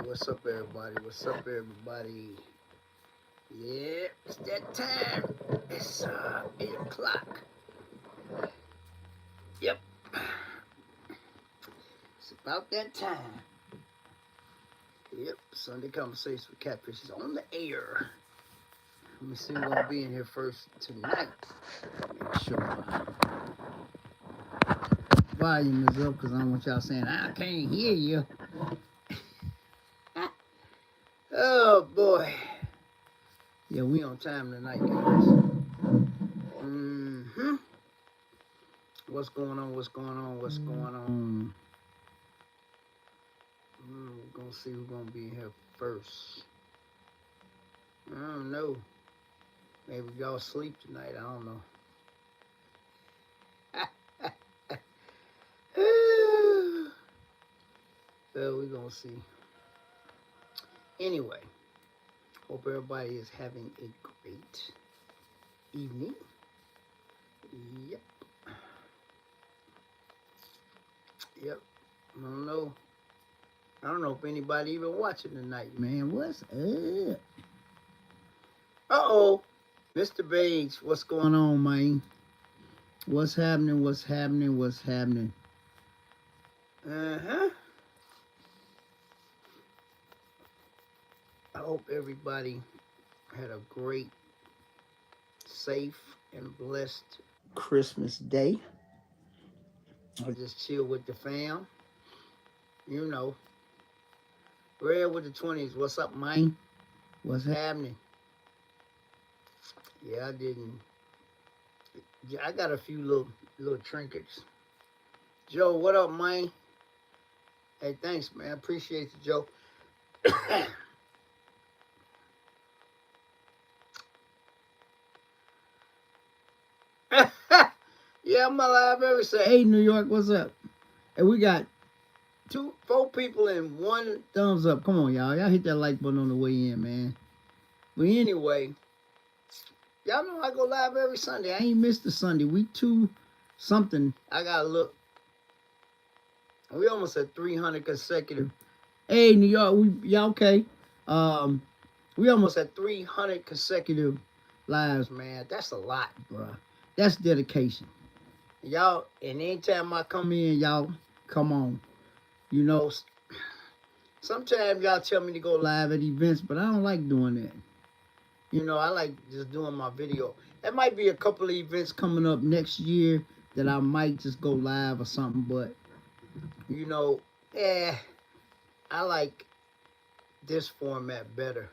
What's up, everybody? What's up, everybody? Yeah, it's that time. It's 8 o'clock. Yep, it's about that time. Yep, Sunday Conversations with Catfish is on the air. Let me see who's gonna be in here first tonight. Make sure my volume is up because I don't want y'all saying I can't hear you. Oh boy. Yeah, we on time tonight, guys. What's going on? What's going on? What's going on? We're gonna see who's gonna be in here first. I don't know. Maybe y'all sleep tonight. I don't know. Well, we're gonna see. Anyway, hope everybody is having a great evening. Yep. Yep. I don't know if anybody even watching tonight, man. What's up? Uh-oh. Mr. Bates, what's going on, man? What's happening? What's happening? What's happening? Uh-huh. I hope everybody had a great, safe, and blessed Christmas day. I just chill with the fam. You know. Red with the 20s. What's up, man? What's happening? Yeah, I didn't. Yeah, I got a few little trinkets. Joe, what up, man? Hey, thanks, man. Appreciate you, Joe. Yeah, I'm alive every say. Hey, New York, what's up? And we got 4 people and 1 thumbs up. Come on, y'all. Y'all hit that like button on the way in, man. But anyway, y'all know I go live every Sunday. I ain't missed a Sunday. Week 2 something. I gotta look. We almost at 300 consecutive. Hey, New York, y'all okay? We almost at 300 consecutive lives, man. That's a lot, bro. That's dedication. Y'all, and anytime I come in, y'all come on. You know, sometimes y'all tell me to go live at events, but I don't like doing that. You know, I like just doing my video. There might be a couple of events coming up next year that I might just go live or something, but, you know, I like this format better.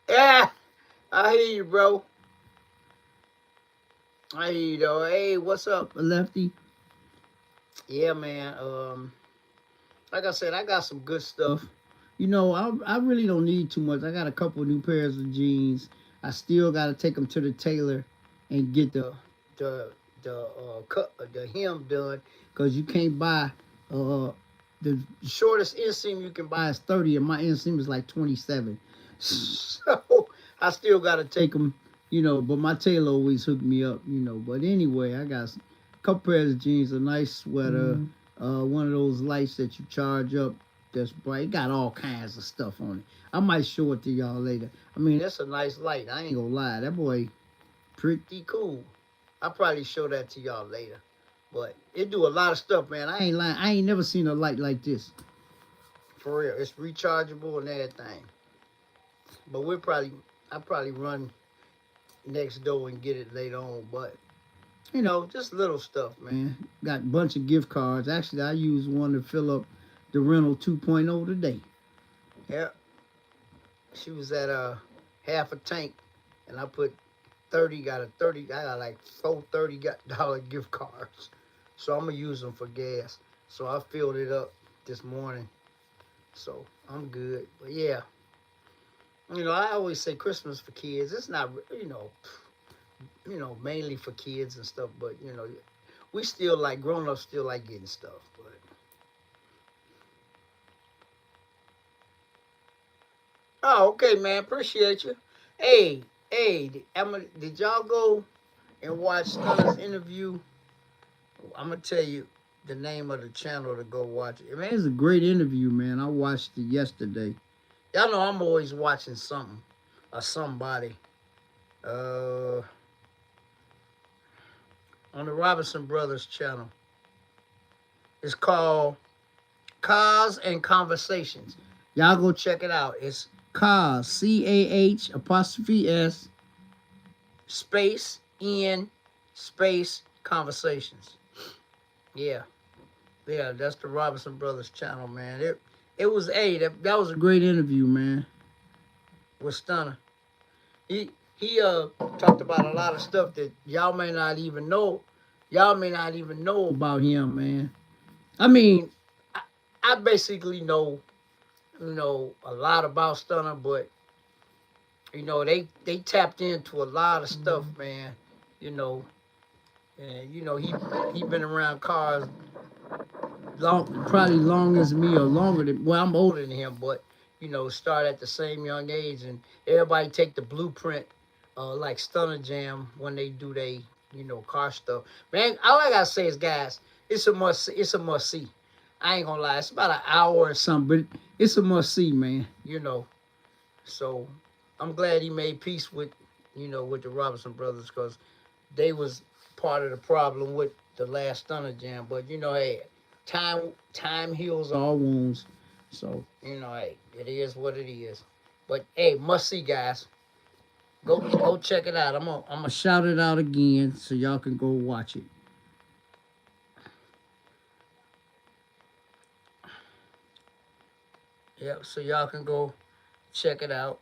Yeah, I hear you, bro. I hear you, though. Hey, what's up, Lefty? Yeah, man. Like I said, I got some good stuff. You know, I really don't need too much. I got a couple of new pairs of jeans. I still got to take them to the tailor and get the cut the hem done, because you can't buy the shortest inseam you can buy is 30, and my inseam is like 27. So I still got to take them, you know. But my tailor always hooked me up, you know. But anyway, I got a couple pairs of jeans, a nice sweater, one of those lights that you charge up that's bright. It got all kinds of stuff on it. I might show it to y'all later. I mean, that's a nice light. I ain't gonna lie. That boy pretty cool. I'll probably show that to y'all later. But it do a lot of stuff, man. I ain't lying. I ain't never seen a light like this. For real. It's rechargeable and everything. But I'll probably run next door and get it later on. But, you know, just little stuff, man. Got a bunch of gift cards. Actually, I used one to fill up the rental 2.0 today. Yeah. She was at half a tank, and I put 30, got a 30, I got like $4 $30 gift cards. So I'm going to use them for gas. So I filled it up this morning. So I'm good. But yeah, you know, I always say Christmas for kids. It's not, you know, mainly for kids and stuff. But, you know, we still like, grown-ups still like getting stuff. But oh, okay, man. Appreciate you. Hey, did y'all go and watch Stunner's interview? I'm going to tell you. the name of the channel to go watch it. Man, it's a great interview, man. I watched it yesterday. Y'all know I'm always watching something or somebody. Uh, on the Robinson Brothers channel. It's called Cars and Conversations. Y'all go check it out. It's Cars, CAH apostrophe S space N space Conversations. Yeah. Yeah, that's the Robinson Brothers channel, man. It was that was a great interview, man. With Stunner. He talked about a lot of stuff that y'all may not even know. Y'all may not even know about him, man. I mean, I basically know, a lot about Stunner, but they tapped into a lot of stuff, man. You know, and he been around cars probably long as me or longer than. Well, I'm older than him, but start at the same young age, and everybody take the blueprint, like Stunner Jam when they do they car stuff. Man, all I gotta say is, guys, it's a must. It's a must see. I ain't gonna lie, it's about an hour or something, but it's a must see, man. So I'm glad he made peace with with the Robinson Brothers, because they was part of the problem with the last Stunner Jam. But hey, time heals all wounds. So hey, it is what it is. But hey, must see, guys. Go check it out. I'm gonna shout it out again so y'all can go watch it. Yep, so y'all can go check it out.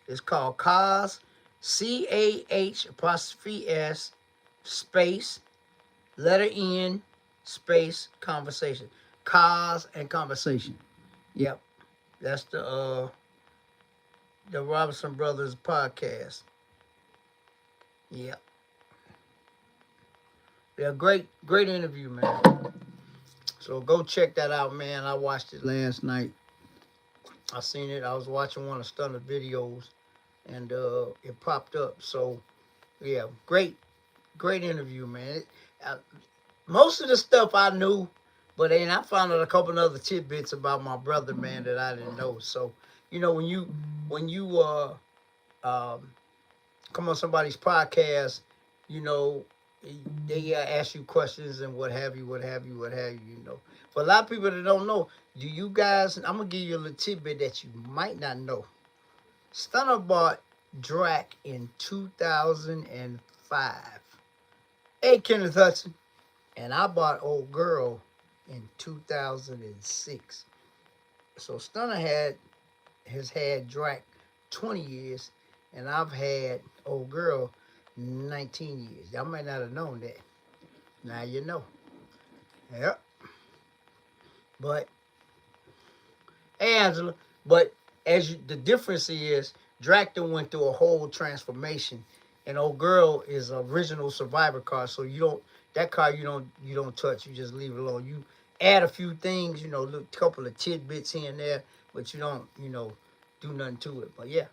It's called Cars, CAH apostrophe S space letter N space Conversation. Cars and Conversation. Yep, that's the Robinson Brothers podcast. Yep. Yeah, great interview, man. So go check that out, man. I watched it last night. I seen it. I was watching one of Stunner videos, and it popped up. So yeah, great interview, man. Most of the stuff I knew, but then I found out a couple of other tidbits about my brother, man, that I didn't know. So when you come on somebody's podcast, they ask you questions and what have you. For a lot of people that don't know, do you guys? I'm gonna give you a little tidbit that you might not know. Stunner bought Drac in 2005. Hey, Kenneth Hudson. And I bought Old Girl in 2006. So Stunner has had Drac 20 years, and I've had Old Girl 19 years. Y'all might not have known that. Now you know. Yep. But, hey, Angela, but the difference is, Drac went through a whole transformation, and Old Girl is an original Survivor car, so that car you don't touch. You just leave it alone. You add a few things, a couple of tidbits here and there, but you don't, do nothing to it. But yeah,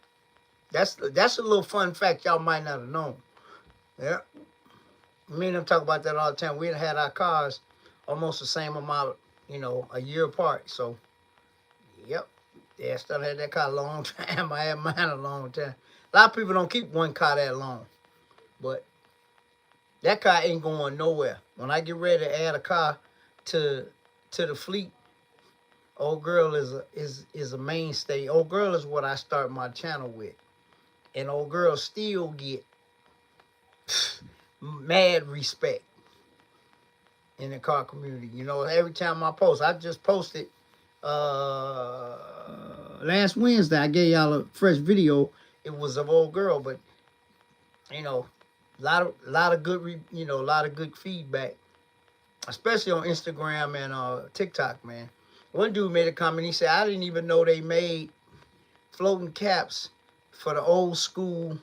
that's a little fun fact y'all might not have known. Yeah, me and them talk about that all the time. We had our cars almost the same amount, a year apart. So, yep. Yeah, Stunner had that car a long time. I had mine a long time. A lot of people don't keep one car that long, but that car ain't going nowhere. When I get ready to add a car to the fleet, Old Girl is a mainstay. Old Girl is what I start my channel with, and Old Girl still get mad respect in the car community. Every time I post, I just posted last Wednesday. I gave y'all a fresh video. It was of Old Girl, but a lot of good a lot of good feedback, especially on Instagram and TikTok, man. One dude made a comment. He said, I didn't even know they made floating caps for the old school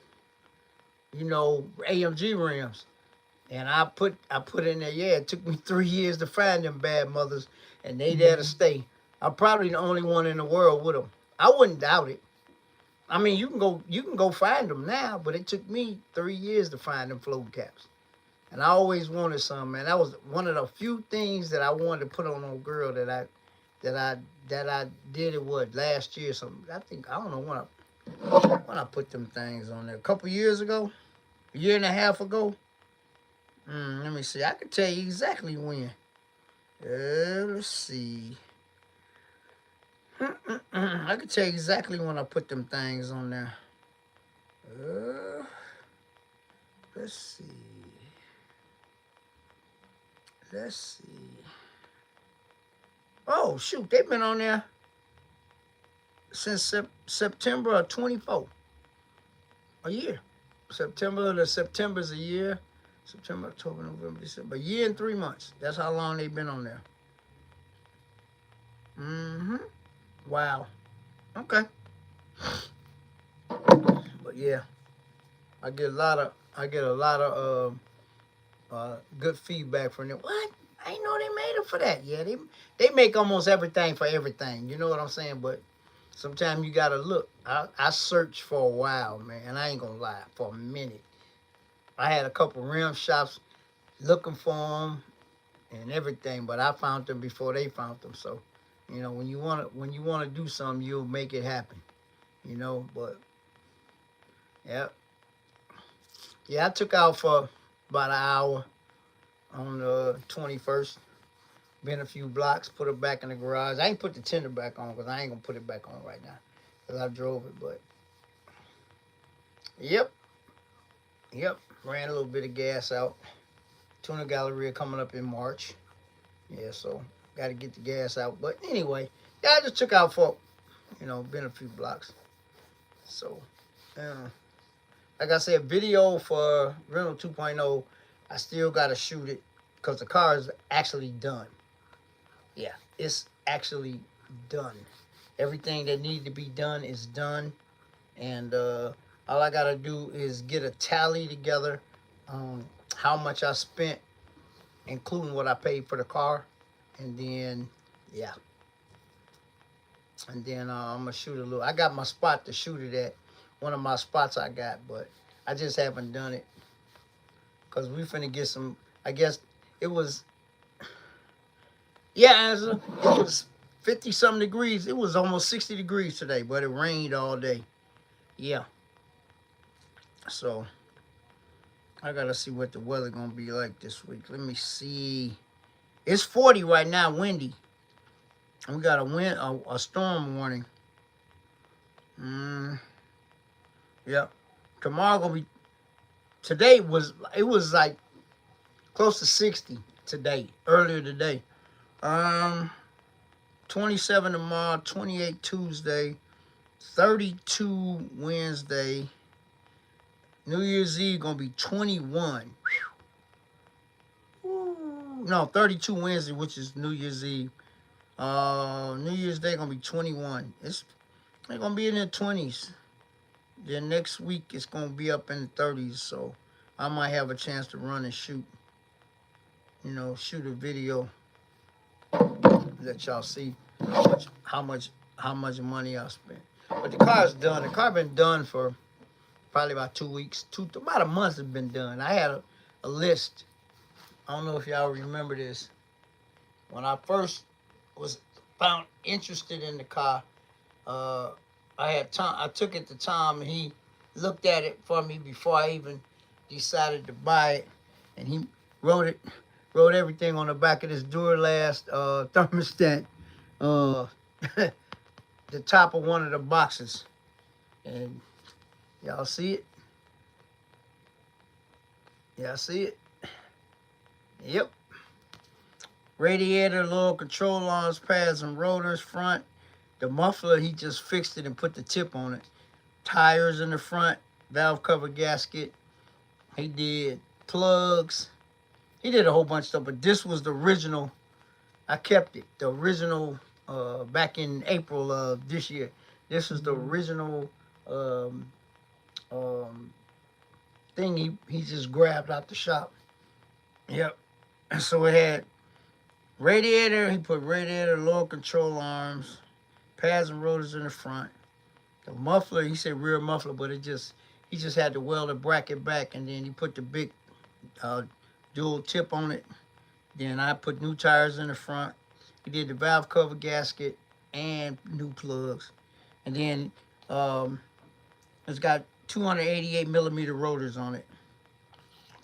AMG rims. And I put in there, yeah, it took me 3 years to find them bad mothers, and they there to stay. I'm probably the only one in the world with them. I wouldn't doubt it. I mean, you can go find them now, but it took me 3 years to find them float caps. And I always wanted some, man. That was one of the few things that I wanted to put on a girl that I that I did it last year. Something I think I don't know when I put them things on there. A couple years ago, a year and a half ago. Let me see. I can tell you exactly when. Let's see. I can tell you exactly when I put them things on there. Uh, let's see. Let's see. Oh shoot, they've been on there since September of 24. A year. September's a year. September, October, November, December. A year and 3 months. That's how long they've been on there. Wow. Okay. But yeah, I get a lot of good feedback from them. What? I didn't know they made it for that. Yeah, they make almost everything for everything. You know what I'm saying? But sometimes you gotta look. I searched for a while, man. I ain't gonna lie, for a minute. I had a couple rim shops looking for them and everything, but I found them before they found them. So, you know, when you wanna do something, you'll make it happen. You know, but yeah, I took out for about an hour on the 21st. Been a few blocks, put it back in the garage. I ain't put the tender back on because I ain't gonna put it back on right now because I drove it. But yep, ran a little bit of gas out. Tuna Galleria coming up in March. Yeah, so got to get the gas out. But anyway, yeah, I just took out for, been a few blocks. So, like I said, video for Rental 2.0, I still got to shoot it because the car is actually done. Yeah, it's actually done. Everything that needed to be done is done. And all I got to do is get a tally together how much I spent, including what I paid for the car. And then, yeah. And then I'm going to shoot a little. I got my spot to shoot it at. One of my spots I got, but I just haven't done it. Because we finna get some, I guess it was, yeah, it was 50-something degrees. It was almost 60 degrees today, but it rained all day. Yeah. So, I got to see what the weather going to be like this week. Let me see. It's 40 right now, windy. We got a storm warning. Yep. Tomorrow gonna be. Today it was like close to 60 today. Earlier today. 27 tomorrow, 28 Tuesday, 32 Wednesday. New Year's Eve gonna be 21. No, 32 Wednesday, which is New Year's Eve. New Year's Day gonna be 21. They're gonna be in the 20s. Then next week it's gonna be up in the 30s. So I might have a chance to run and shoot. Shoot a video. Let y'all see how much money I spent. But the car's done. The car been done for probably about 2 weeks. About a month it's been done. I had a list. I don't know if y'all remember this. When I first was found interested in the car, I took it to Tom, and he looked at it for me before I even decided to buy it, and he wrote everything on the back of this Duralast thermostat, the top of one of the boxes, and y'all see it? Y'all see it? Yep. Radiator, little control arms, pads, and rotors, front. The muffler, he just fixed it and put the tip on it. Tires in the front, valve cover gasket. He did plugs. He did a whole bunch of stuff, but this was the original. I kept it. The original back in April of this year. This is the original thing he just grabbed out the shop. Yep. So it had radiator. He put radiator, lower control arms, pads and rotors in the front. The muffler, he said rear muffler, but he just had the welder bracket back, and then he put the big uh, dual tip on it. Then I put new tires in the front. He did the valve cover gasket and new plugs. And then it's got 288 millimeter rotors on it.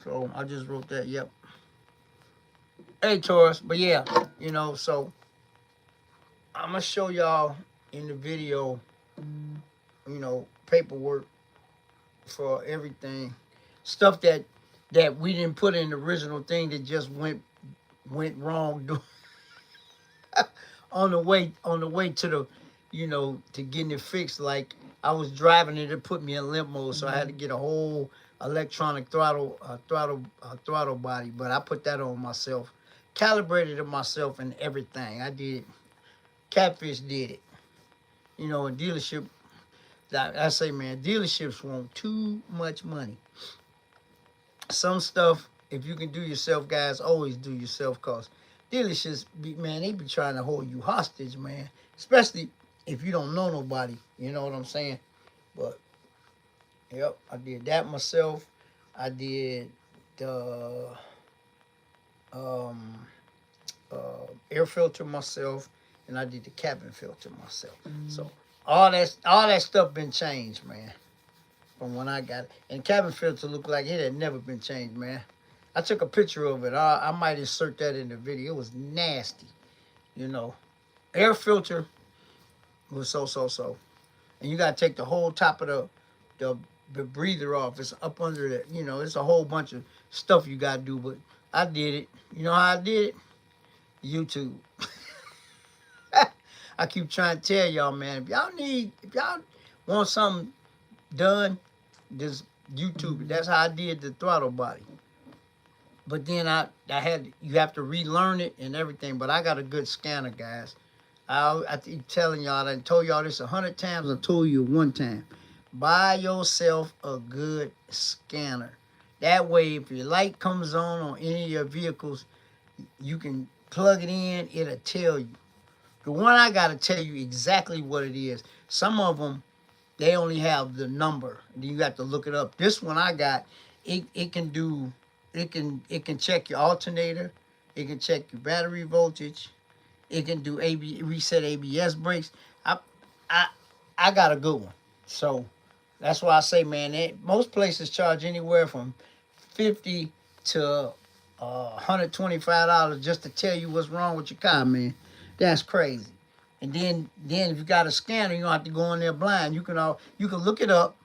So I just wrote that. Yep. Hey, Taurus. But yeah, so I'm gonna show y'all in the video, paperwork for everything, stuff that we didn't put in the original thing that just went wrong on the way to the, to getting it fixed. Like I was driving it put me in limp mode, so I had to get a whole electronic throttle body. But I put that on myself, calibrated it myself, and everything. I did. Catfish did it. A dealership. I say, man, dealerships want too much money. Some stuff, if you can do yourself, guys, always do yourself, cause dealerships, they be trying to hold you hostage, man. Especially if you don't know nobody. You know what I'm saying? But yep, I did that myself. I did the air filter myself, and I did the cabin filter myself. So all that stuff been changed, man, from when I got it. And cabin filter looked like it had never been changed, man. I took a picture of it. I might insert that in the video. It was nasty, Air filter was so. And you got to take the whole top of the breather off. It's up under it. It's a whole bunch of stuff you got to do. But I did it. You know how I did it? YouTube. I keep trying to tell y'all, man, if y'all want something done, just YouTube it. That's how I did the throttle body. But then you have to relearn it and everything. But I got a good scanner, guys. I keep telling y'all, I told y'all this 100 times. I told you one time. Buy yourself a good scanner. That way, if your light comes on any of your vehicles, you can plug it in. It'll tell you. The one I got to tell you exactly what it is. Some of them, they only have the number. You got to look it up. This one I got, it can check your alternator. It can check your battery voltage. It can do reset ABS brakes. I got a good one. So that's why I say, man, most places charge anywhere from $50 to $125 just to tell you what's wrong with your car, man. That's crazy. And then if you got a scanner, you don't have to go in there blind. You can look it up.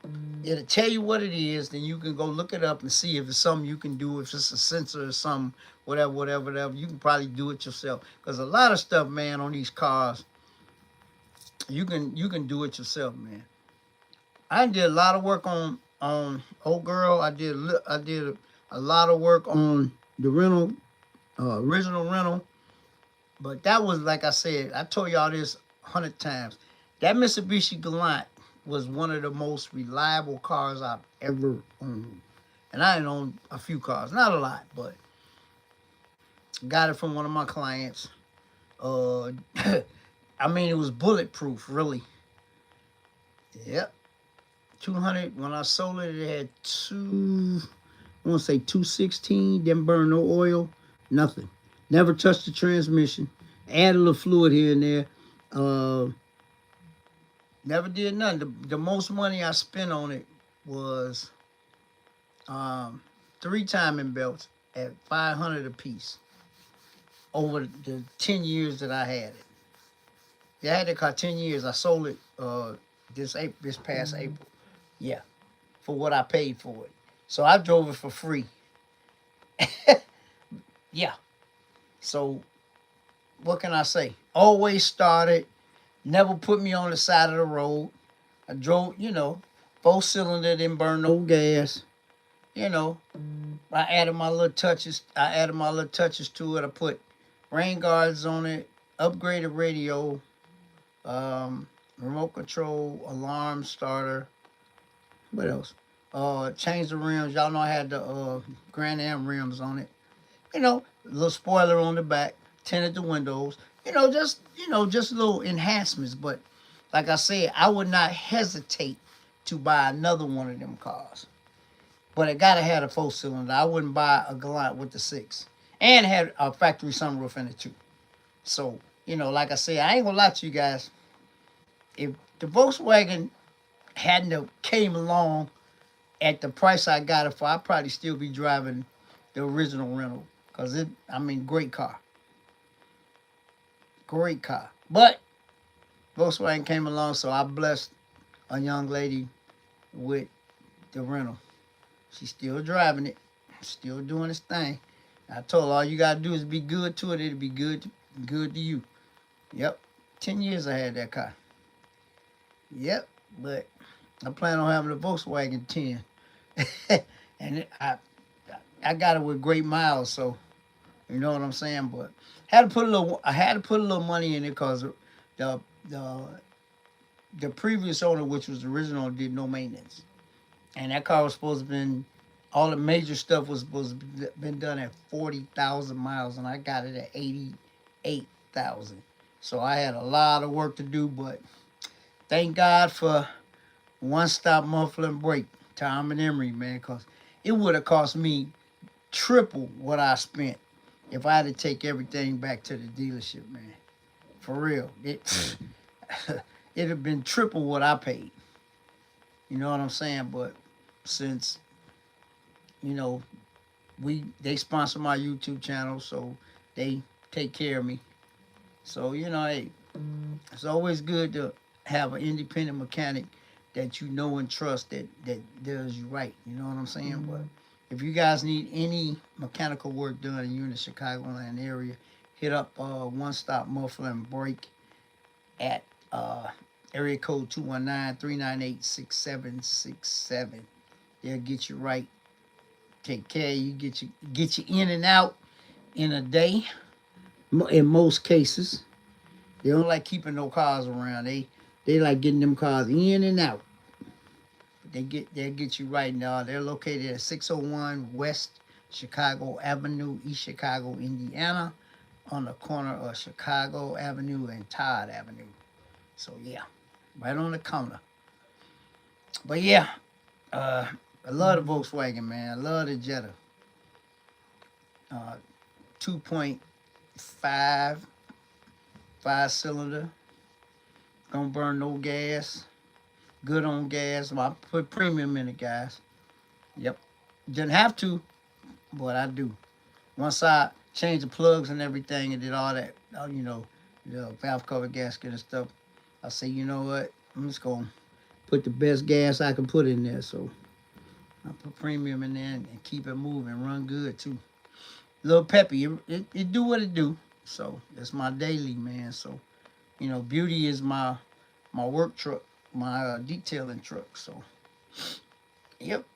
It'll tell you what it is. Then you can go look it up and see if it's something you can do. If it's a sensor or something, whatever. You can probably do it yourself. Because a lot of stuff, man, on these cars, you can do it yourself, man. I did a lot of work on old girl. I did a lot of work on the rental, original rental. But that was, like I said, I told y'all this 100 times. That Mitsubishi Galant was one of the most reliable cars I've ever owned. And I didn't own a few cars. Not a lot, but got it from one of my clients. It was bulletproof, really. Yep. 200, when I sold it, it had 216, didn't burn no oil, nothing. Never touched the transmission. Add a little fluid here and there. Never did nothing. The most money I spent on it was 3 timing belts at $500 a piece over the 10 years that I had it. I had the car 10 years. I sold it this past April. Yeah, for what I paid for it. So I drove it for free. Yeah. So what can I say? Always started. Never put me on the side of the road. I drove, 4-cylinder, didn't burn no gas. I added my little touches. To it. I put rain guards on it, upgraded radio, remote control, alarm starter. What else? Changed the rims. Y'all know I had the Grand Am rims on it. Little spoiler on the back, tinted the windows. Just little enhancements. But like I said, I would not hesitate to buy another one of them cars. But it gotta have a 4-cylinder. I wouldn't buy a Galant with the 6. And had a factory sunroof in it too. So, like I said, I ain't gonna lie to you guys. If the Volkswagen hadn't have came along at the price I got it for, I'd probably still be driving the original rental. Because great car. Great car. But Volkswagen came along, so I blessed a young lady with the rental. She's still driving it, still doing its thing. I told her all you gotta do is be good to it. It'll be good to you. Yep. 10 years I had that car. Yep. But I plan on having a Volkswagen 10. And I got it with great miles, so you know what I'm saying. But I had to put a little money in it because the previous owner, which was the original, did no maintenance, and that car was supposed to have been, all the major stuff was supposed to have been done at 40,000 miles, and I got it at 88,000. So I had a lot of work to do, but thank God for one-stop muffler and brake, Tom and Emery, man, because it would have cost me triple what I spent if I had to take everything back to the dealership, man. For real. It'd have been triple what I paid. You know what I'm saying? But since, they sponsor my YouTube channel, so they take care of me. So, hey, it's always good to have an independent mechanic that you know and trust that does you right. You know what I'm saying? But if you guys need any mechanical work done and you're in the Chicagoland area, hit up One Stop Muffler and Brake at area code 219-398-6767. They'll get you right, take care of you, get you in and out in a day. In most cases, they don't like keeping no cars around. They like getting them cars in and out. They'll get you right now. They're located at 601 West Chicago Avenue, East Chicago, Indiana, on the corner of Chicago Avenue and Todd Avenue. So yeah, right on the corner. But yeah, I love the Volkswagen, man. I love the Jetta. 2.5 5-cylinder. Don't burn no gas. Good on gas. Well, I put premium in it, guys. Yep. Didn't have to, but I do. Once I changed the plugs and everything and did all that, the valve cover gasket and stuff, I say, you know what? I'm just going to put the best gas I can put in there. So I put premium in there and keep it moving. Run good, too. A little peppy. It do what it do. So that's my daily, man. So, Beauty is my work truck, my detailing truck. So, yep.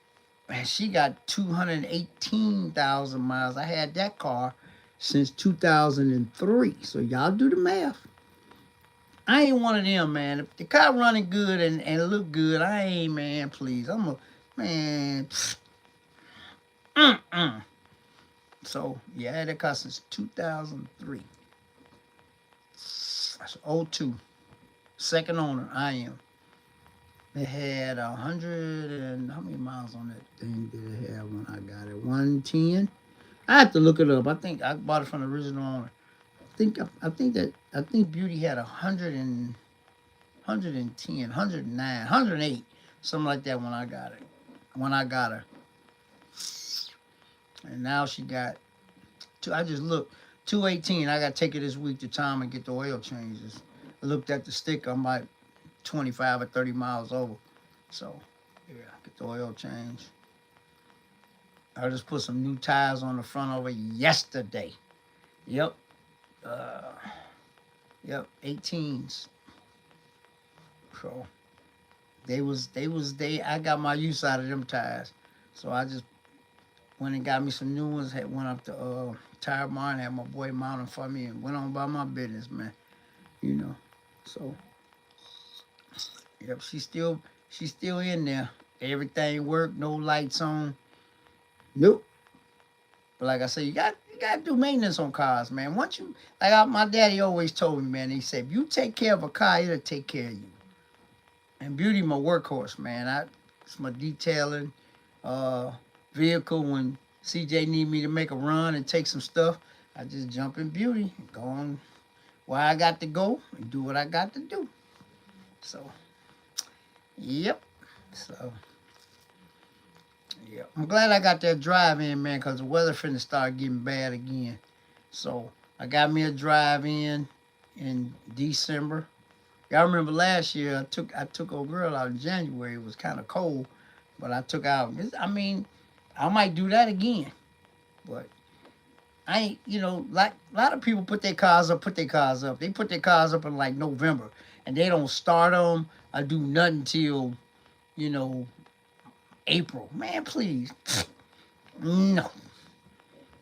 And she got 218,000 miles. I had that car since 2003. So y'all do the math. I ain't one of them, man. If the car running good and look good, I ain't, man, please. I'm a, man. So, yeah, I had that car since 2003. That's 02. Second owner, I am. It had 100 and, how many miles on that thing did it have when I got it? 110? I have to look it up. I think I bought it from the original owner. I think Beauty had 110, 109, 108, something like that when I got it. When I got her. And now she got, I just looked, 218. I got to take it this week to Tom and get the oil changes. I looked at the sticker. I'm like 25 or 30 miles over. So, yeah, get the oil change. I just put some new tires on the front of it yesterday. Yep. 18s. So, I got my use out of them tires. So I just went and got me some new ones. Went up to Tire Barn, had my boy mount them for me, and went on about my business, man. So yep, she's still in there. Everything worked, no lights on. Nope. But like I said, you got to do maintenance on cars, man. Once you, my daddy always told me, man, he said, if you take care of a car, it'll take care of you. And Beauty my workhorse, man. It's my detailing uh, vehicle. When CJ need me to make a run and take some stuff, I just jump in Beauty, go on where I got to go, and do what I got to do. So, yep. So, yeah, I'm glad I got that drive in, man, because the weather finna start getting bad again. So I got me a drive in December. Y'all remember last year I took old girl out in January. It was kind of cold, but I took out. I mean, I might do that again, but I ain't. Like a lot of people put their cars up. They put their cars up in like November, and they don't start them or do nothing till you know April. Man, please, no,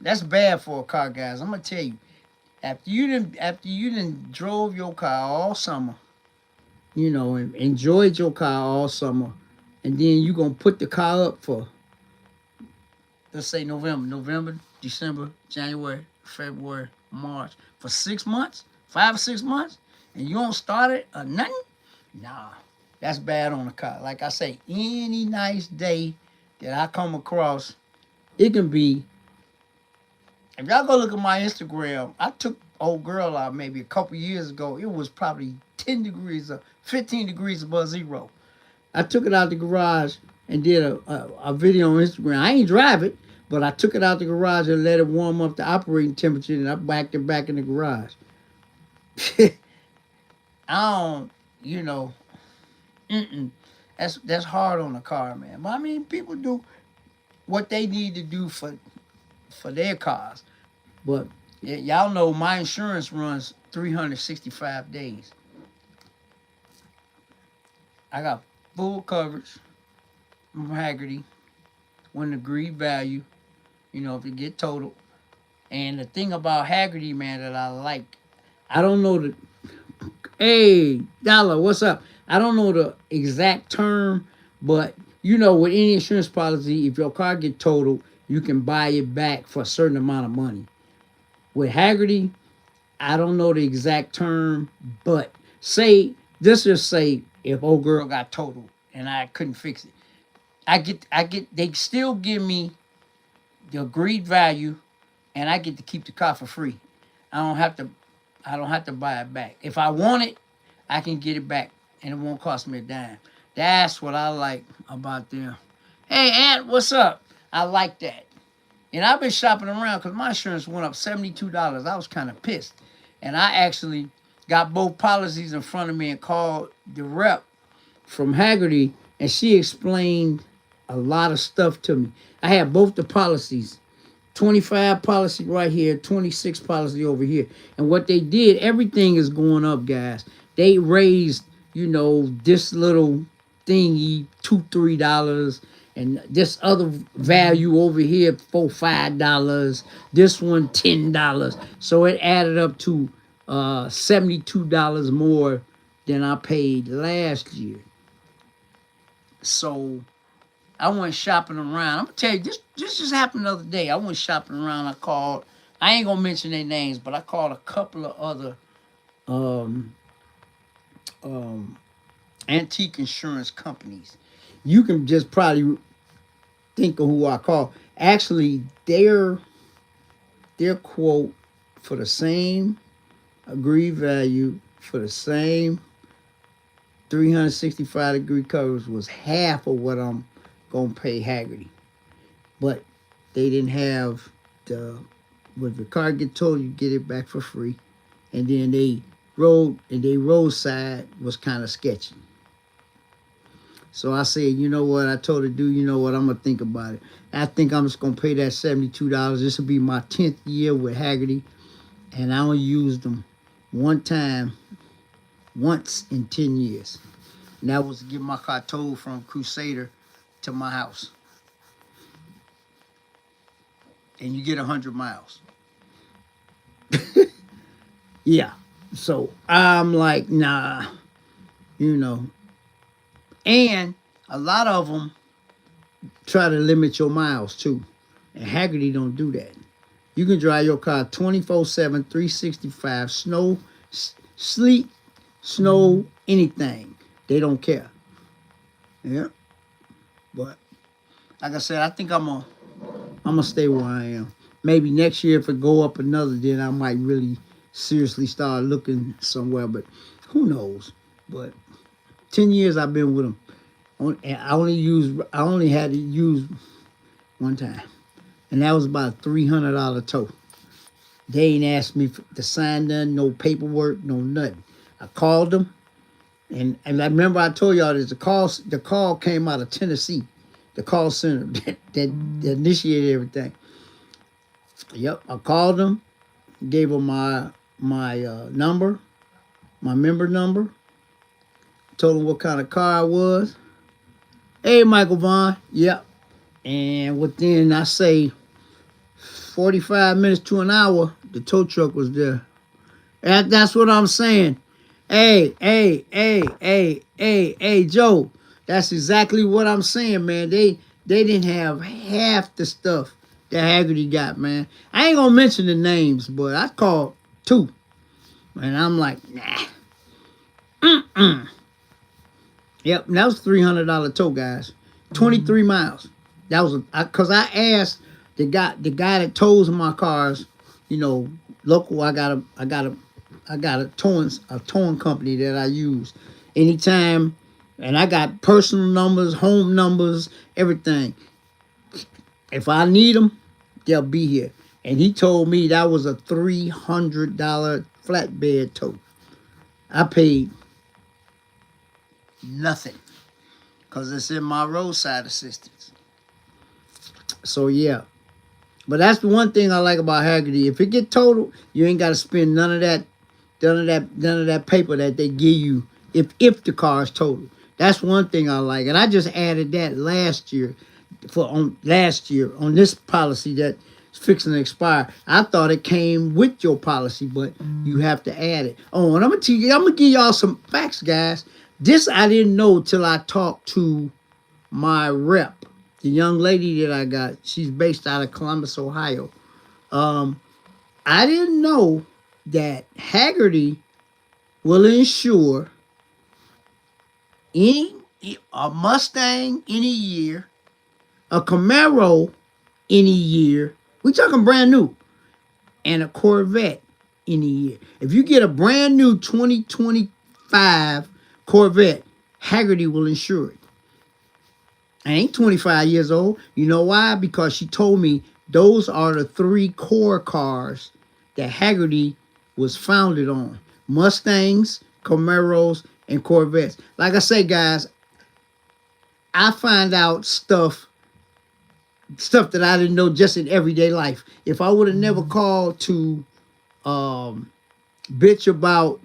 that's bad for a car, guys. I'm gonna tell you. After you done drove your car all summer, and enjoyed your car all summer, and then you gonna put the car up for, let's say, November, December, January, February, March, for 6 months, 5 or 6 months, and you don't start it or nothing. Nah, that's bad on the car. Like I say, any nice day that I come across, it can be. If y'all go look at my Instagram, I took old girl out maybe a couple years ago. It was probably 10 degrees or 15 degrees above zero. I took it out the garage and did a video on Instagram. I ain't drive it, but I took it out the garage and let it warm up the operating temperature, and I backed it back in the garage. I don't, you know, mm-mm. That's hard on the car, man. But I mean, people do what they need to do for their cars. But y'all know my insurance runs 365 days. I got full coverage from Haggerty when agreed value, if it get totaled. And the thing about Haggerty, man, that I like, I don't know the, hey, Dollar, what's up? I don't know the exact term, but with any insurance policy, if your car get totaled, you can buy it back for a certain amount of money. With Haggerty, I don't know the exact term, but let's just say if old girl got totaled and I couldn't fix it, they still give me the agreed value, and I get to keep the car for free. I don't have to buy it back. If I want it, I can get it back, and it won't cost me a dime. That's what I like about them. Hey, Aunt, what's up? I like that. And I've been shopping around because my insurance went up $72. I was kind of pissed. And I actually got both policies in front of me and called the rep from Haggerty, and she explained a lot of stuff to me. I had both the policies, 25 policy right here, 26 policy over here. And what they did, everything is going up, guys. They raised, this little thingy $2-3, and this other value over here $4-5. This one $10. So it added up to $72 more than I paid last year. So I went shopping around. I'm gonna tell you, this just happened the other day. I went shopping around. I ain't gonna mention their names, but I called a couple of other um, antique insurance companies. You can just probably think of who I call. Actually, their quote for the same agreed value for the same 365-degree coverage was half of what I'm gonna pay Haggerty. But they didn't have when the car get towed, you get it back for free. And then they roadside was kind of sketchy. So I said, you know what? I told her, you know what? I'm going to think about it. I think I'm just going to pay that $72. This will be my 10th year with Haggerty. And I only used them once in 10 years. And that was to get my car towed from Crusader to my house. And you get 100 miles. Yeah. So I'm like, nah, And a lot of them try to limit your miles too. And Haggerty don't do that. You can drive your car 24/7, 365, snow, sleet, snow, anything. They don't care. Yeah, but like I said, I think I'm gonna stay where I am. Maybe next year if it go up another, then I might really seriously start looking somewhere. But who knows? But 10 years I've been with them. I only had to use one time, and that was about a $300 tow. They ain't asked me to sign nothing, no paperwork, no nothing. I called them, and I remember I told y'all this. The call came out of Tennessee, the call center that initiated everything. Yep, I called them, gave them my number, my member number, told them what kind of car it was. Hey, Michael Vaughn. Yep. And within, I say, 45 minutes to an hour, the tow truck was there. That's what I'm saying. Hey, Joe. That's exactly what I'm saying, man. They didn't have half the stuff that Haggerty got, man. I ain't gonna mention the names, but I called two. And I'm like, nah. Yep, and that was $300 tow, guys. 23 miles. That was because I asked the guy that tows my cars, local. I got a towing company that I use anytime, and I got personal numbers, home numbers, everything. If I need them, they'll be here. And he told me that was a $300 flatbed tow. I paid nothing because it's in my roadside assistance. So yeah, but that's the one thing I like about Haggerty. If it get totaled, you ain't got to spend none of that paper that they give you if the car is totaled. That's one thing I like, and I just added that last year on this policy that's fixing to expire. I thought it came with your policy, but you have to add it. Oh, and I'm gonna give y'all some facts, guys. This I didn't know till I talked to my rep, the young lady that I got. She's based out of Columbus, Ohio. I didn't know that Haggerty will insure a Mustang any year, a Camaro any year. We talking brand new, and a Corvette any year. If you get a brand new 2025 Corvette, Haggerty will insure it. I ain't 25 years old. You know why? Because she told me those are the three core cars that Haggerty was founded on. Mustangs, Camaros, and Corvettes. Like I say, guys, I find out stuff that I didn't know just in everyday life. If I would have never called to bitch about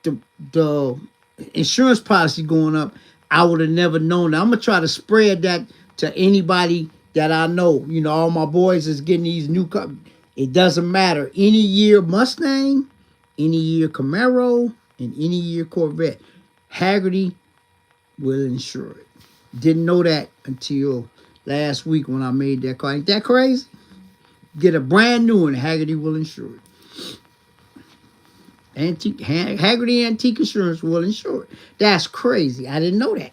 the insurance policy going up, I would have never known that. I'm gonna try to spread that to anybody that I know. All my boys is getting these new cars. It doesn't matter. Any year Mustang, any year Camaro, and any year Corvette, Haggerty will insure it. Didn't know that until last week when I made that call. Ain't that crazy? Get a brand new one, Haggerty will insure it. Haggerty Antique Insurance will insure it. That's crazy. I didn't know that.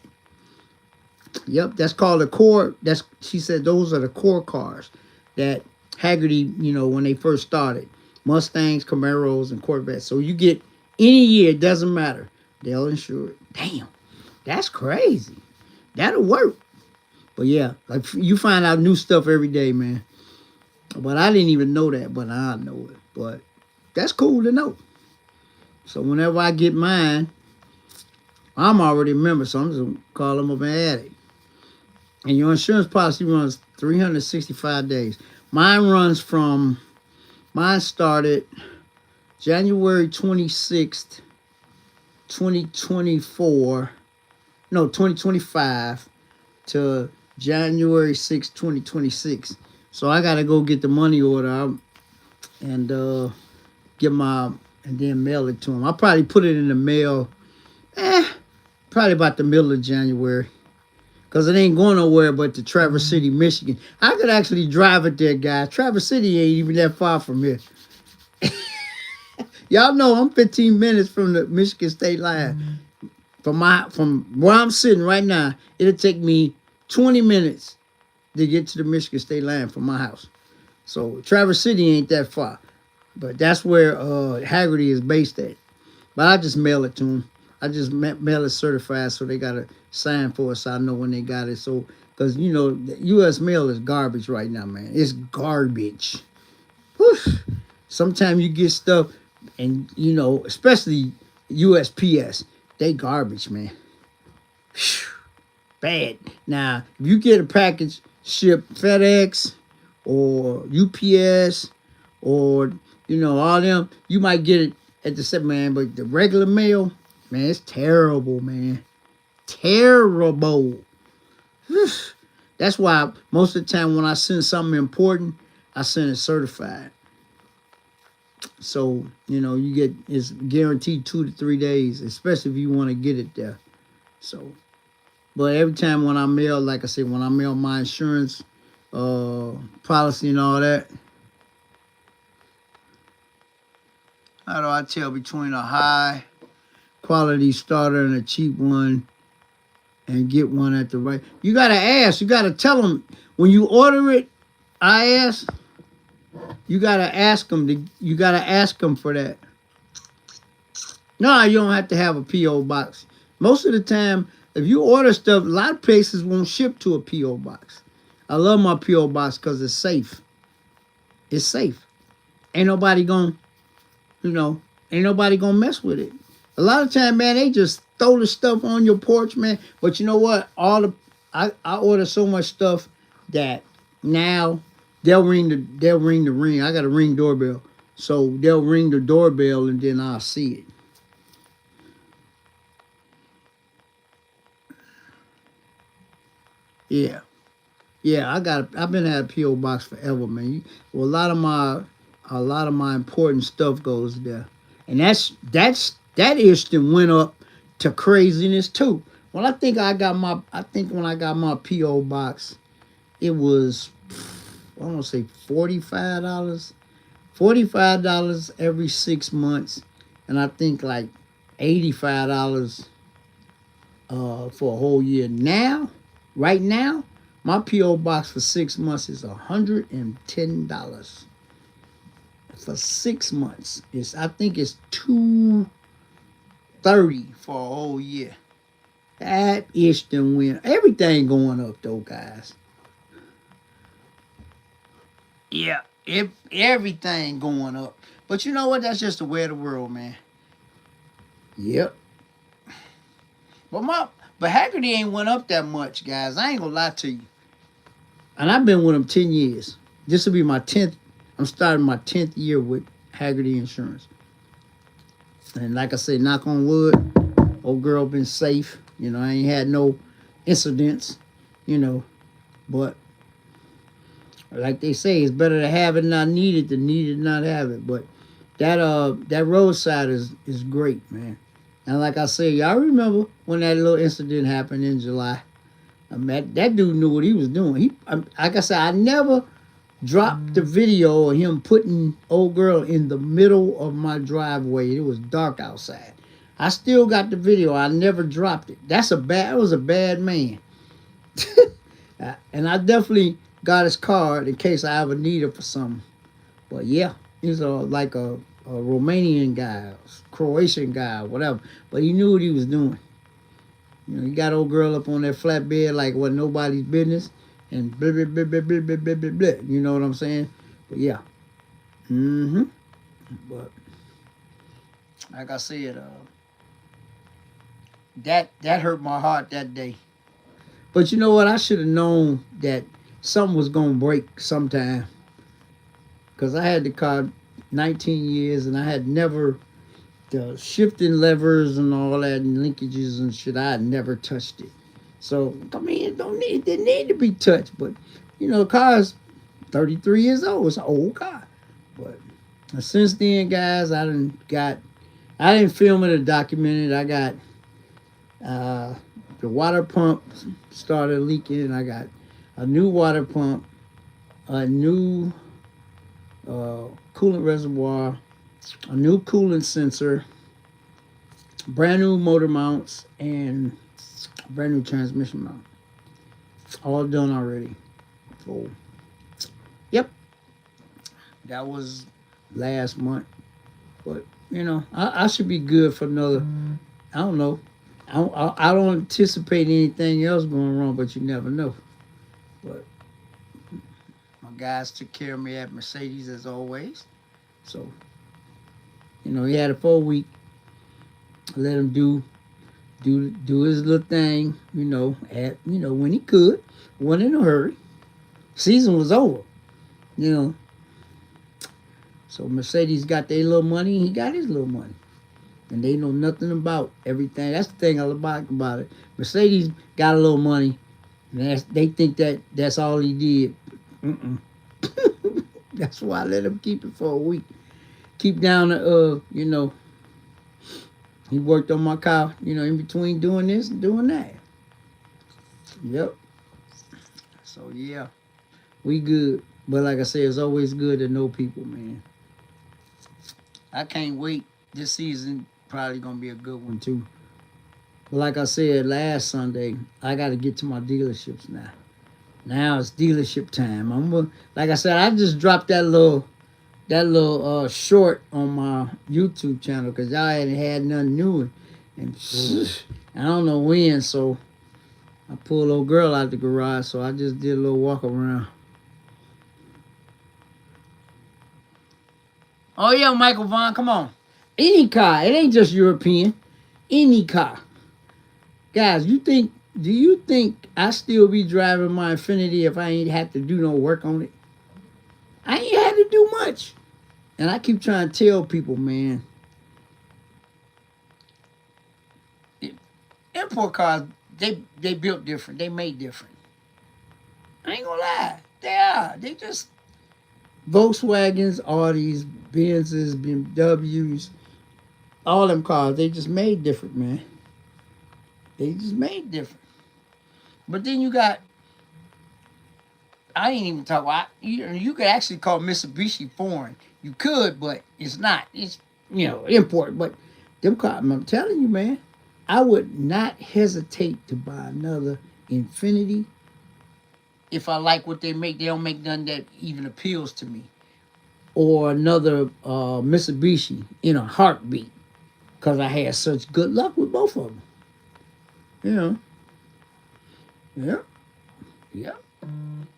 Yep, that's called a core. She said those are the core cars that Haggerty, when they first started. Mustangs, Camaros, and Corvettes. So you get any year, it doesn't matter. They'll insure it. Damn, that's crazy. That'll work. But yeah, like you find out new stuff every day, man. But I didn't even know that, but I know it. But that's cool to know. So whenever I get mine, I'm already a member, so I'm just going to call them up and add it. And your insurance policy runs 365 days. Mine started January 26th, 2025 to January 6th, 2026. So I got to go get the money order out and and then mail it to them. I'll probably put it in the mail, probably about the middle of January. Because it ain't going nowhere but to Traverse City, Michigan. I could actually drive it there, guys. Traverse City ain't even that far from here. Y'all know I'm 15 minutes from the Michigan state line. From where I'm sitting right now, it'll take me 20 minutes to get to the Michigan State line from my house. So Traverse City ain't that far, but that's where Haggerty is based at. But I just mail it to them. I just mail it certified, so they gotta sign for it, so I know when they got it. So, cause the U.S. mail is garbage right now, man. It's garbage. Whew. Sometimes you get stuff, and especially USPS, they garbage, man. Whew. Bad. Now, if you get a package shipped FedEx or UPS or all them, you might get it at the set, man. But the regular mail, man, it's terrible, man. Terrible. That's why most of the time when I send something important, I send it certified. So you get, it's guaranteed 2 to 3 days, especially if you want to get it there. So, but every time when I mail, like I said, when I mail my insurance policy and all that, how do I tell between a high quality starter and a cheap one and get one at the right? You got to ask. You got to tell them when you order it. I ask. You got to ask them. You got to ask them for that. No, you don't have to have a P.O. box. Most of the time, if you order stuff, a lot of places won't ship to a P.O. box. I love my P.O. box because it's safe. It's safe. Ain't nobody gonna mess with it. A lot of time, man, they just throw the stuff on your porch, man. But you know what? I order so much stuff that now they'll ring the ring. I got a Ring doorbell. So they'll ring the doorbell and then I'll see it. Yeah. Yeah, I've been at a P.O. box forever, man. Well, a lot of my important stuff goes there. And that instant went up to craziness too. I think when I got my P.O. box, it was, I want to say $45. $45 every 6 months. And I think like $85 for a whole year. Now, right now, my P.O. box for 6 months is $110 for 6 months. I think it's $230 for a whole year. That is the win. Everything going up though, guys. Yeah, everything going up. But you know what? That's just the way of the world, man. Yep. But Haggerty ain't went up that much, guys. I ain't gonna lie to you. And I've been with them 10 years. This will be my 10th. I'm starting my 10th year with Haggerty Insurance. And like I said, knock on wood, old girl been safe. I ain't had no incidents, But like they say, it's better to have it not need it than need it not have it. But that roadside is great, man. And like I said, y'all remember when that little incident happened in July? I mean, that dude knew what he was doing. Like I said, I never dropped the video of him putting old girl in the middle of my driveway. It was dark outside. I still got the video. I never dropped it. That was a bad man. And I definitely got his card in case I ever need it for something. But yeah, he's like a Romanian guy, Croatian guy, whatever. But he knew what he was doing. He got old girl up on that flatbed like what nobody's business, and blah, blah, blah, blah, blah, blah, blah, blah, blah. You know what I'm saying? But yeah. But like I said, that hurt my heart that day. But you know what? I should have known that something was gonna break sometime. Cause I had the car 19 years and I had never, the shifting levers and all that and linkages and shit, I had never touched it. So I mean, it didn't need to be touched. But the car's 33 years old. It's an old car. But since then, guys, I didn't film it or document it. I got the water pump started leaking. I got a new water pump, a new coolant reservoir, a new coolant sensor, brand new motor mounts, and brand new transmission mount. All done already. So, yep, that was last month. But I should be good for another. I don't know. I don't anticipate anything else going wrong, but you never know. But my guys took care of me at Mercedes as always. So he had a 4 week. Let him do his little thing. At when he could. Wasn't in a hurry. Season was over. You know. So Mercedes got their little money, and he got his little money. And they know nothing about everything. That's the thing I like about it. Mercedes got a little money, and they think that's all he did. Mm-mm. That's why I let him keep it for a week. Keep down he worked on my car, in between doing this and doing that. Yep. So yeah, we good. But like I said, it's always good to know people, man. I can't wait. This season probably gonna be a good one too. But like I said last Sunday, I got to get to my dealerships now. Now it's dealership time. Like I said, I just dropped that little short on my YouTube channel because y'all hadn't had nothing new, and I don't know when. So I pulled a little girl out the garage, so I just did a little walk around. Oh yeah, Michael Vaughn, come on. Any car, it ain't just European. Any car, guys. Do you think I still be driving my Infiniti if I ain't had to do no work on it? I ain't had to do much. And I keep trying to tell people, man, import cars, they built different. They made different. I ain't gonna lie. They are. They just Volkswagens, Audis, Benzes, BMWs, all them cars, they just made different, man. They just made different. But then you got, I ain't even talk about, you could actually call Mitsubishi foreign. You could, but it's not. It's, import. But them cars, I'm telling you, man, I would not hesitate to buy another Infiniti if I like what they make. They don't make none that even appeals to me. Or another Mitsubishi in a heartbeat. Because I had such good luck with both of them. Yeah. Yeah.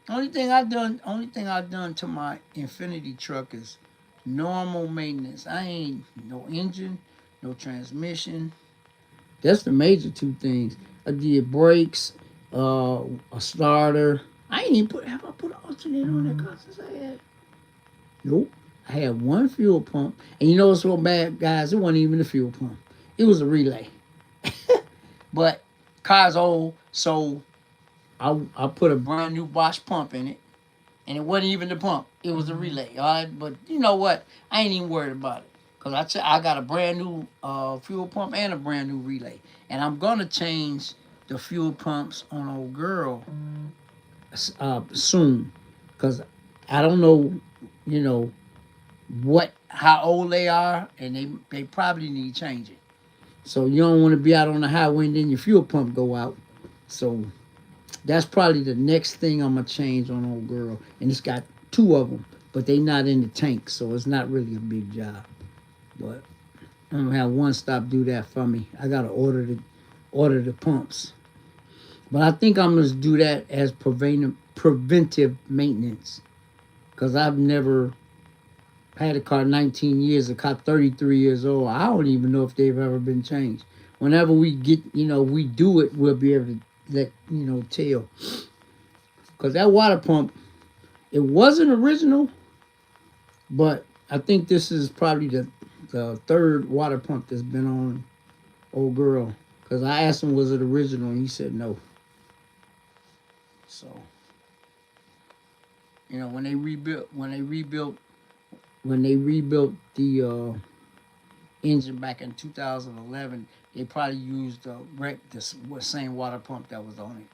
Only thing I've done to my Infiniti truck is normal maintenance. I ain't no engine, no transmission. That's the major two things. I did brakes, a starter. I ain't even have I put an alternator on that car since I had? Nope. I had one fuel pump. And you know what's so bad, guys? It wasn't even a fuel pump. It was a relay. But car's old, so I put a brand new Bosch pump in it, and it wasn't even the pump. It was a relay. All right, but you know what? I ain't even worried about it because I got a brand new fuel pump and a brand new relay, and I'm gonna change the fuel pumps on old girl soon because I don't know, you know how old they are, and they probably need changing. So you don't want to be out on the highway and then your fuel pump go out. So that's probably the next thing I'm gonna change on old girl, and it's got two of them, but they not in the tank, so it's not really a big job. But I'm gonna have one stop do that for me. I gotta order the pumps, but I think I'm gonna do that as preventive maintenance, cause I've never had a car 19 years, a car 33 years old. I don't even know if they've ever been changed. Whenever we get, we do it, we'll be able to let tell. Because that water pump, it wasn't original, but I think this is probably the third water pump that's been on old girl. Because I asked him, was it original? And he said no. So, when they rebuilt the engine back in 2011, they probably used the same water pump that was on it.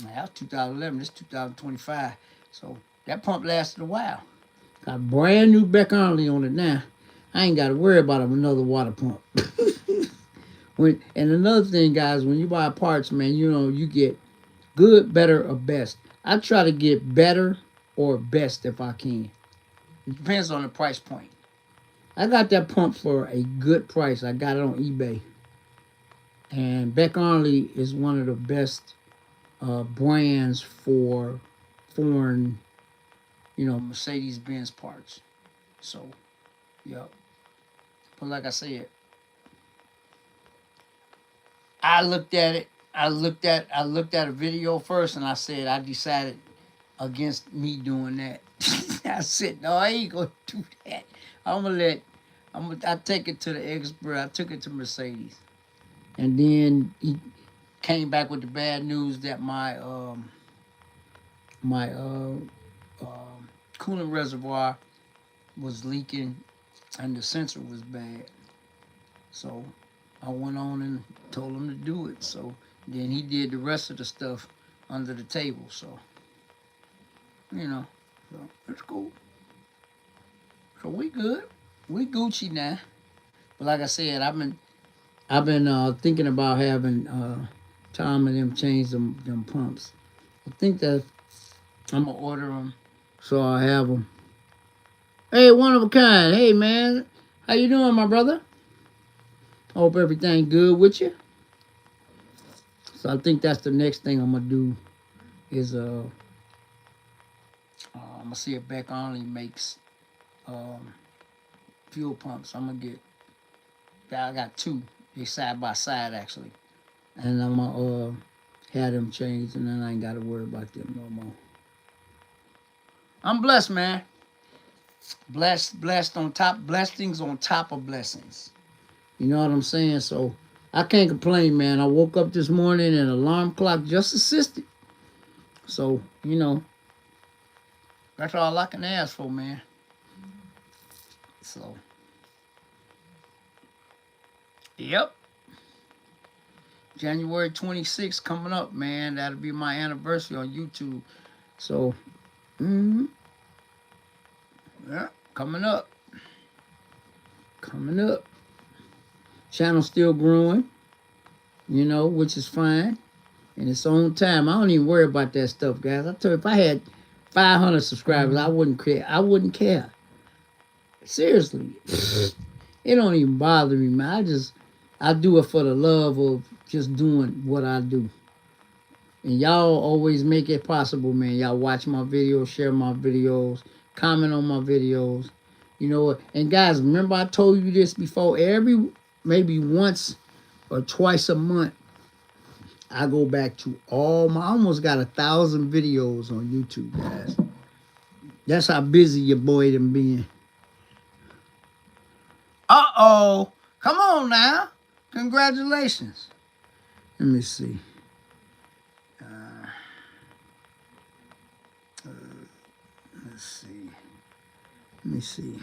Now, that was 2011. This is 2025. So that pump lasted a while. Got brand new Beck Only on it now. I ain't got to worry about another water pump. And another thing, guys, when you buy parts, man, you know, you get good, better, or best. I try to get better or best if I can. It depends on the price point. I got that pump for a good price. I got it on eBay. And Beck Arnley is one of the best brands for foreign, you know, Mercedes-Benz parts. So, yep. But like I said, I looked at it. I looked at a video first, and I said I decided against me doing that. I said no, I ain't gonna do that. I'm gonna let. I take it to the expert. I took it to Mercedes, and then he came back with the bad news that my coolant reservoir was leaking, and the sensor was bad. So I went on and told him to do it. So then he did the rest of the stuff under the table. So, you know, so it's cool. So we good. We Gucci now. But like I said, I've been thinking about having Tom and them change them pumps. I think that I'm gonna order them so I have them. Hey, one of a kind. Hey man, how you doing, my brother? Hope everything good with you. So I think that's the next thing I'm gonna do is I'm gonna see if Beck Arnley makes um, fuel pumps. I'm gonna get. I got two. They side by side actually, and I'm gonna have them changed, and then I ain't gotta worry about them no more. I'm blessed, man. Blessed on top, blessings on top of blessings. You know what I'm saying? So I can't complain, man. I woke up this morning and alarm clock just assisted. So, you know, that's all I can ask for, man. So, yep. January 26th coming up, man. That'll be my anniversary on YouTube. So, yeah, coming up. Coming up. Channel still growing, you know, which is fine. In its own time. I don't even worry about that stuff, guys. I tell you, if I had 500 subscribers, I wouldn't care. I wouldn't care. Seriously. It don't even bother me, man. I do it for the love of just doing what I do. And y'all always make it possible, man. Y'all watch my videos, share my videos, comment on my videos. You know what? And guys, remember I told you this before. Maybe once or twice a month, I go back to I almost got 1,000 videos on YouTube, guys. That's how busy your boy done been. Uh-oh. Come on now. Congratulations. Let me see. Let's see. Let me see.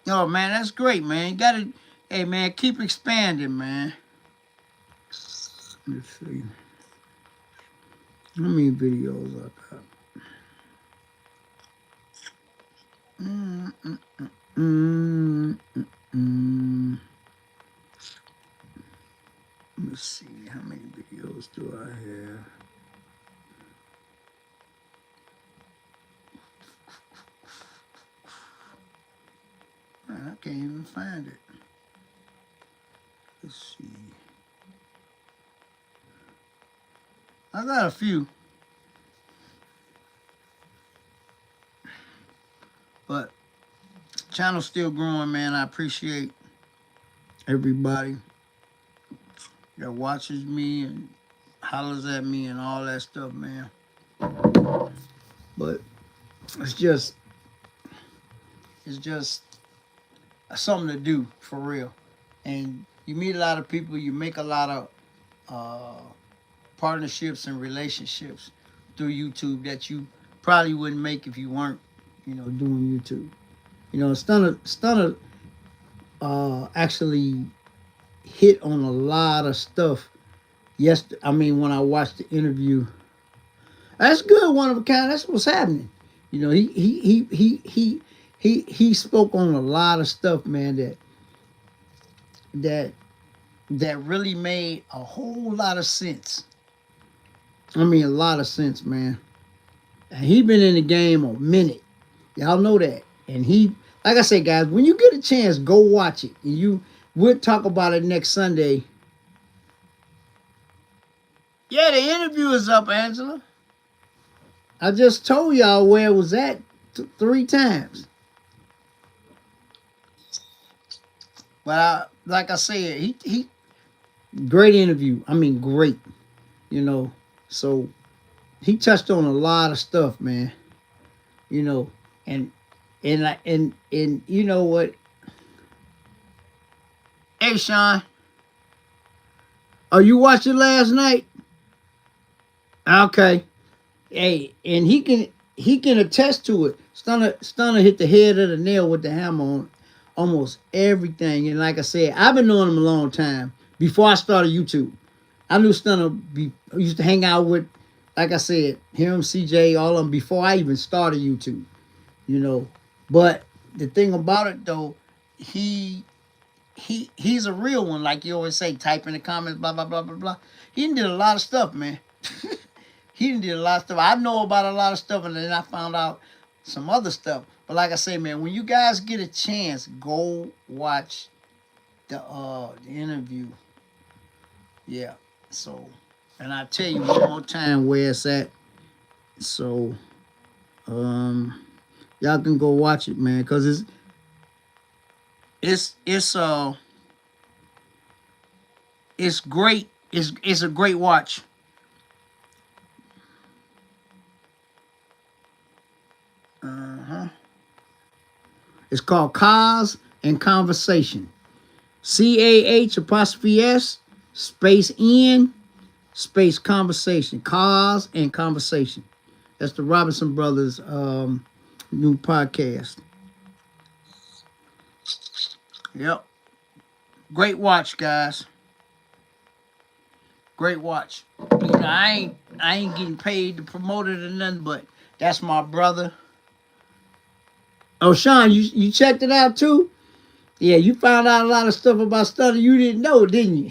Oh, man, that's great, man. You gotta, hey, man, keep expanding, man. Let's see. How many videos I got? Let's see. How many videos do I have? Man, I can't even find it. Let's see. I got a few. But channel's still growing, man. I appreciate everybody that watches me and hollers at me and all that stuff, man. But it's just something to do for real. And you meet a lot of people, you make a lot of partnerships and relationships through YouTube that you probably wouldn't make if you weren't, you know, doing YouTube. You know, Stunner actually hit on a lot of stuff. Yes, I mean when I watched the interview, that's good, one of a kind. That's what's happening. You know, he spoke on a lot of stuff, man. That that really made a whole lot of sense. I mean, a lot of sense, man. And he been in the game a minute. Y'all know that. And he, like I said, guys, when you get a chance, go watch it. And we'll talk about it next Sunday. Yeah, the interview is up, Angela. I just told y'all where it was at 3 times. But like I said, he great interview. I mean, great. You know, so he touched on a lot of stuff, man. You know, and and you know what? Hey, Sean, oh, you watched it last night? Okay. Hey, and he can attest to it. Stunner hit the head of the nail with the hammer on almost everything. And like I said, I've been knowing him a long time before I started YouTube. I knew Stunner used to hang out with, like I said, him, CJ, all of them before I even started YouTube. You know, but the thing about it though, he he's a real one, like you always say. Type in the comments, blah blah blah blah blah. He did a lot of stuff, man. He did a lot of stuff. I know about a lot of stuff, and then I found out some other stuff. But like I say, man, when you guys get a chance, go watch the interview. Yeah. So, and I tell you one more time where it's at. So, y'all can go watch it, man, because it's great. It's a great watch. Uh-huh. It's called Cause and Conversation. CAH' space N space conversation. Cause and Conversation. That's the Robinson Brothers new podcast. Yep. Great watch, guys. Great watch. You know, I ain't getting paid to promote it or nothing, but that's my brother. Oh, Sean, you checked it out too? Yeah, you found out a lot of stuff about Stunner you didn't know, didn't you?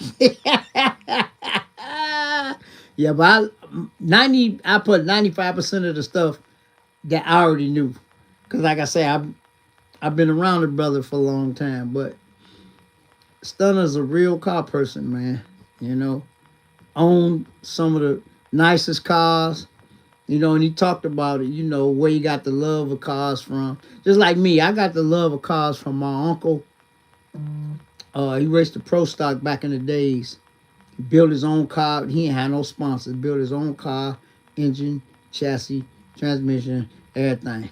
Yeah, but I put 95% of the stuff that I already knew. Cause like I say, I've been around the brother for a long time, but Stunner's a real car person, man. You know, owned some of the nicest cars. You know, and he talked about it, you know, where he got the love of cars from. Just like me, I got the love of cars from my uncle. He raced the pro stock back in the days. He built his own car. He ain't had no sponsors. Built his own car, engine, chassis, transmission, everything.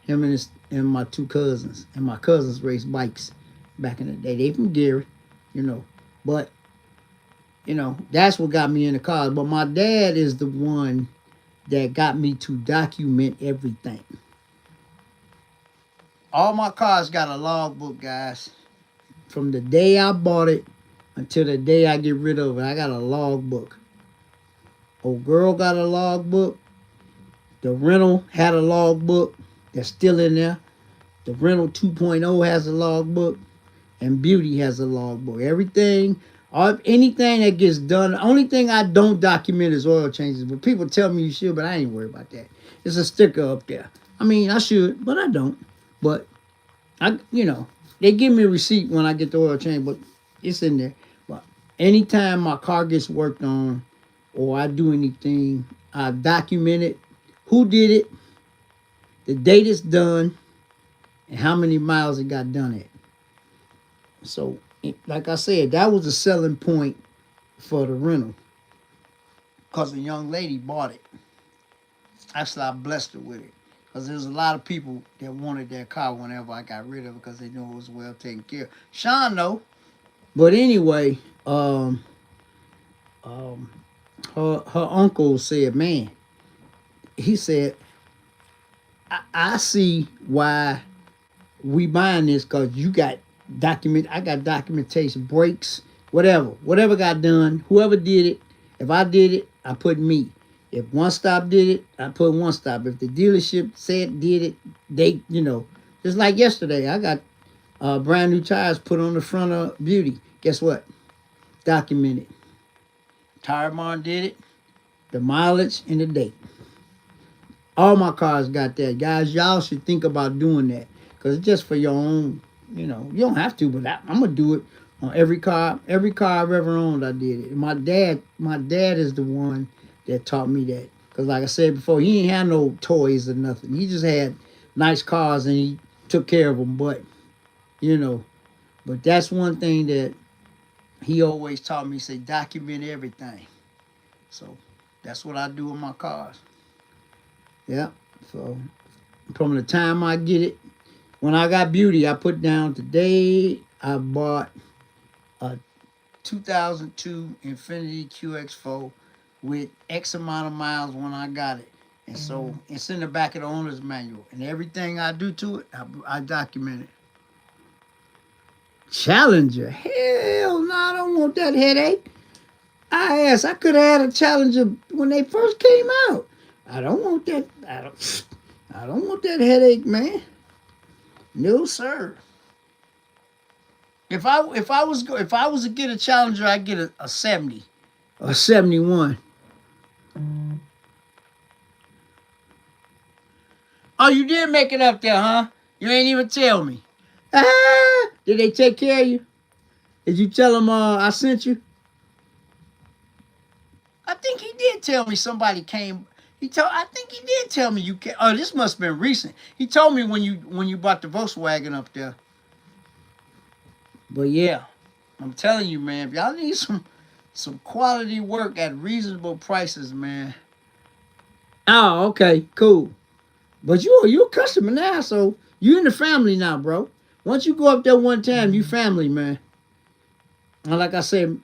Him and my two cousins. And my cousins raced bikes back in the day. They from Gary, you know. But, you know, that's what got me in the cars. But my dad is the one that got me to document everything. All my cars got a logbook, guys. From the day I bought it until the day I get rid of it, I got a logbook. Old girl got a logbook. The rental had a logbook. That's still in there. The rental 2.0 has a logbook. And Beauty has a logbook. Everything, anything that gets done. The only thing I don't document is oil changes. But people tell me you should, but I ain't worried about that. It's a sticker up there. I mean, I should, but I don't. But you know, they give me a receipt when I get the oil change, but it's in there. But anytime my car gets worked on or I do anything, I document it, who did it, the date it's done, and how many miles it got done at. So, like I said, that was a selling point for the rental because a young lady bought it. Actually, I blessed her with it. Because there's a lot of people that wanted that car whenever I got rid of it because they knew it was well taken care of. Sean, no. But anyway, her uncle said, man, he said, I see why we buying this because you got I got documentation, brakes, Whatever got done, whoever did it. If I did it, I put me. If One Stop did it, I put One Stop. If the dealership said did it, they, just like yesterday, I got brand new tires put on the front of Beauty. Guess what? Documented. Tire Barn did it. The mileage and the date. All my cars got that. Guys, y'all should think about doing that. Because it's just for your own, you don't have to, but I'm going to do it on every car. Every car I've ever owned, I did it. My dad is the one that taught me that. Because like I said before, he ain't had no toys or nothing. He just had nice cars and he took care of them. You know, but that's one thing that he always taught me. Say, document everything. So that's what I do with my cars. Yeah. So from the time I get it, when I got Beauty, I put down today I bought a 2002 Infiniti QX4 with X amount of miles when I got it. And so it's in the back of the owner's manual. And everything I do to it, I document it. Challenger? Hell no, I don't want that headache. I could have had a Challenger when they first came out. I don't want that. I don't want that headache, man. No, sir. If I was to get a Challenger, I'd get a 70 or 71. Oh, you did make it up there, huh? You ain't even tell me. Did they take care of you? Did you tell them I sent you? I think he did tell me somebody came. I think he did tell me you can. Oh, this must have been recent. He told me when you bought the Volkswagen up there. But yeah, I'm telling you, man, if y'all need some quality work at reasonable prices, man. Oh, okay, cool. But you're a customer now, so you in the family now, bro. Once you go up there one time, you family, man. And like I said,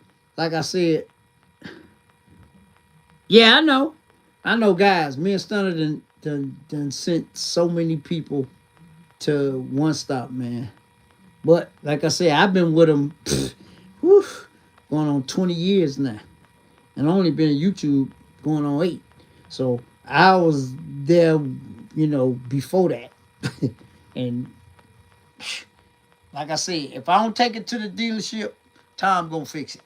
yeah, I know, guys. Me and Stunner done sent so many people to One Stop, man. But like I said, I've been with them going on 20 years now. And only been on YouTube going on 8. So I was there, before that. And like I said, if I don't take it to the dealership, Tom gonna fix it.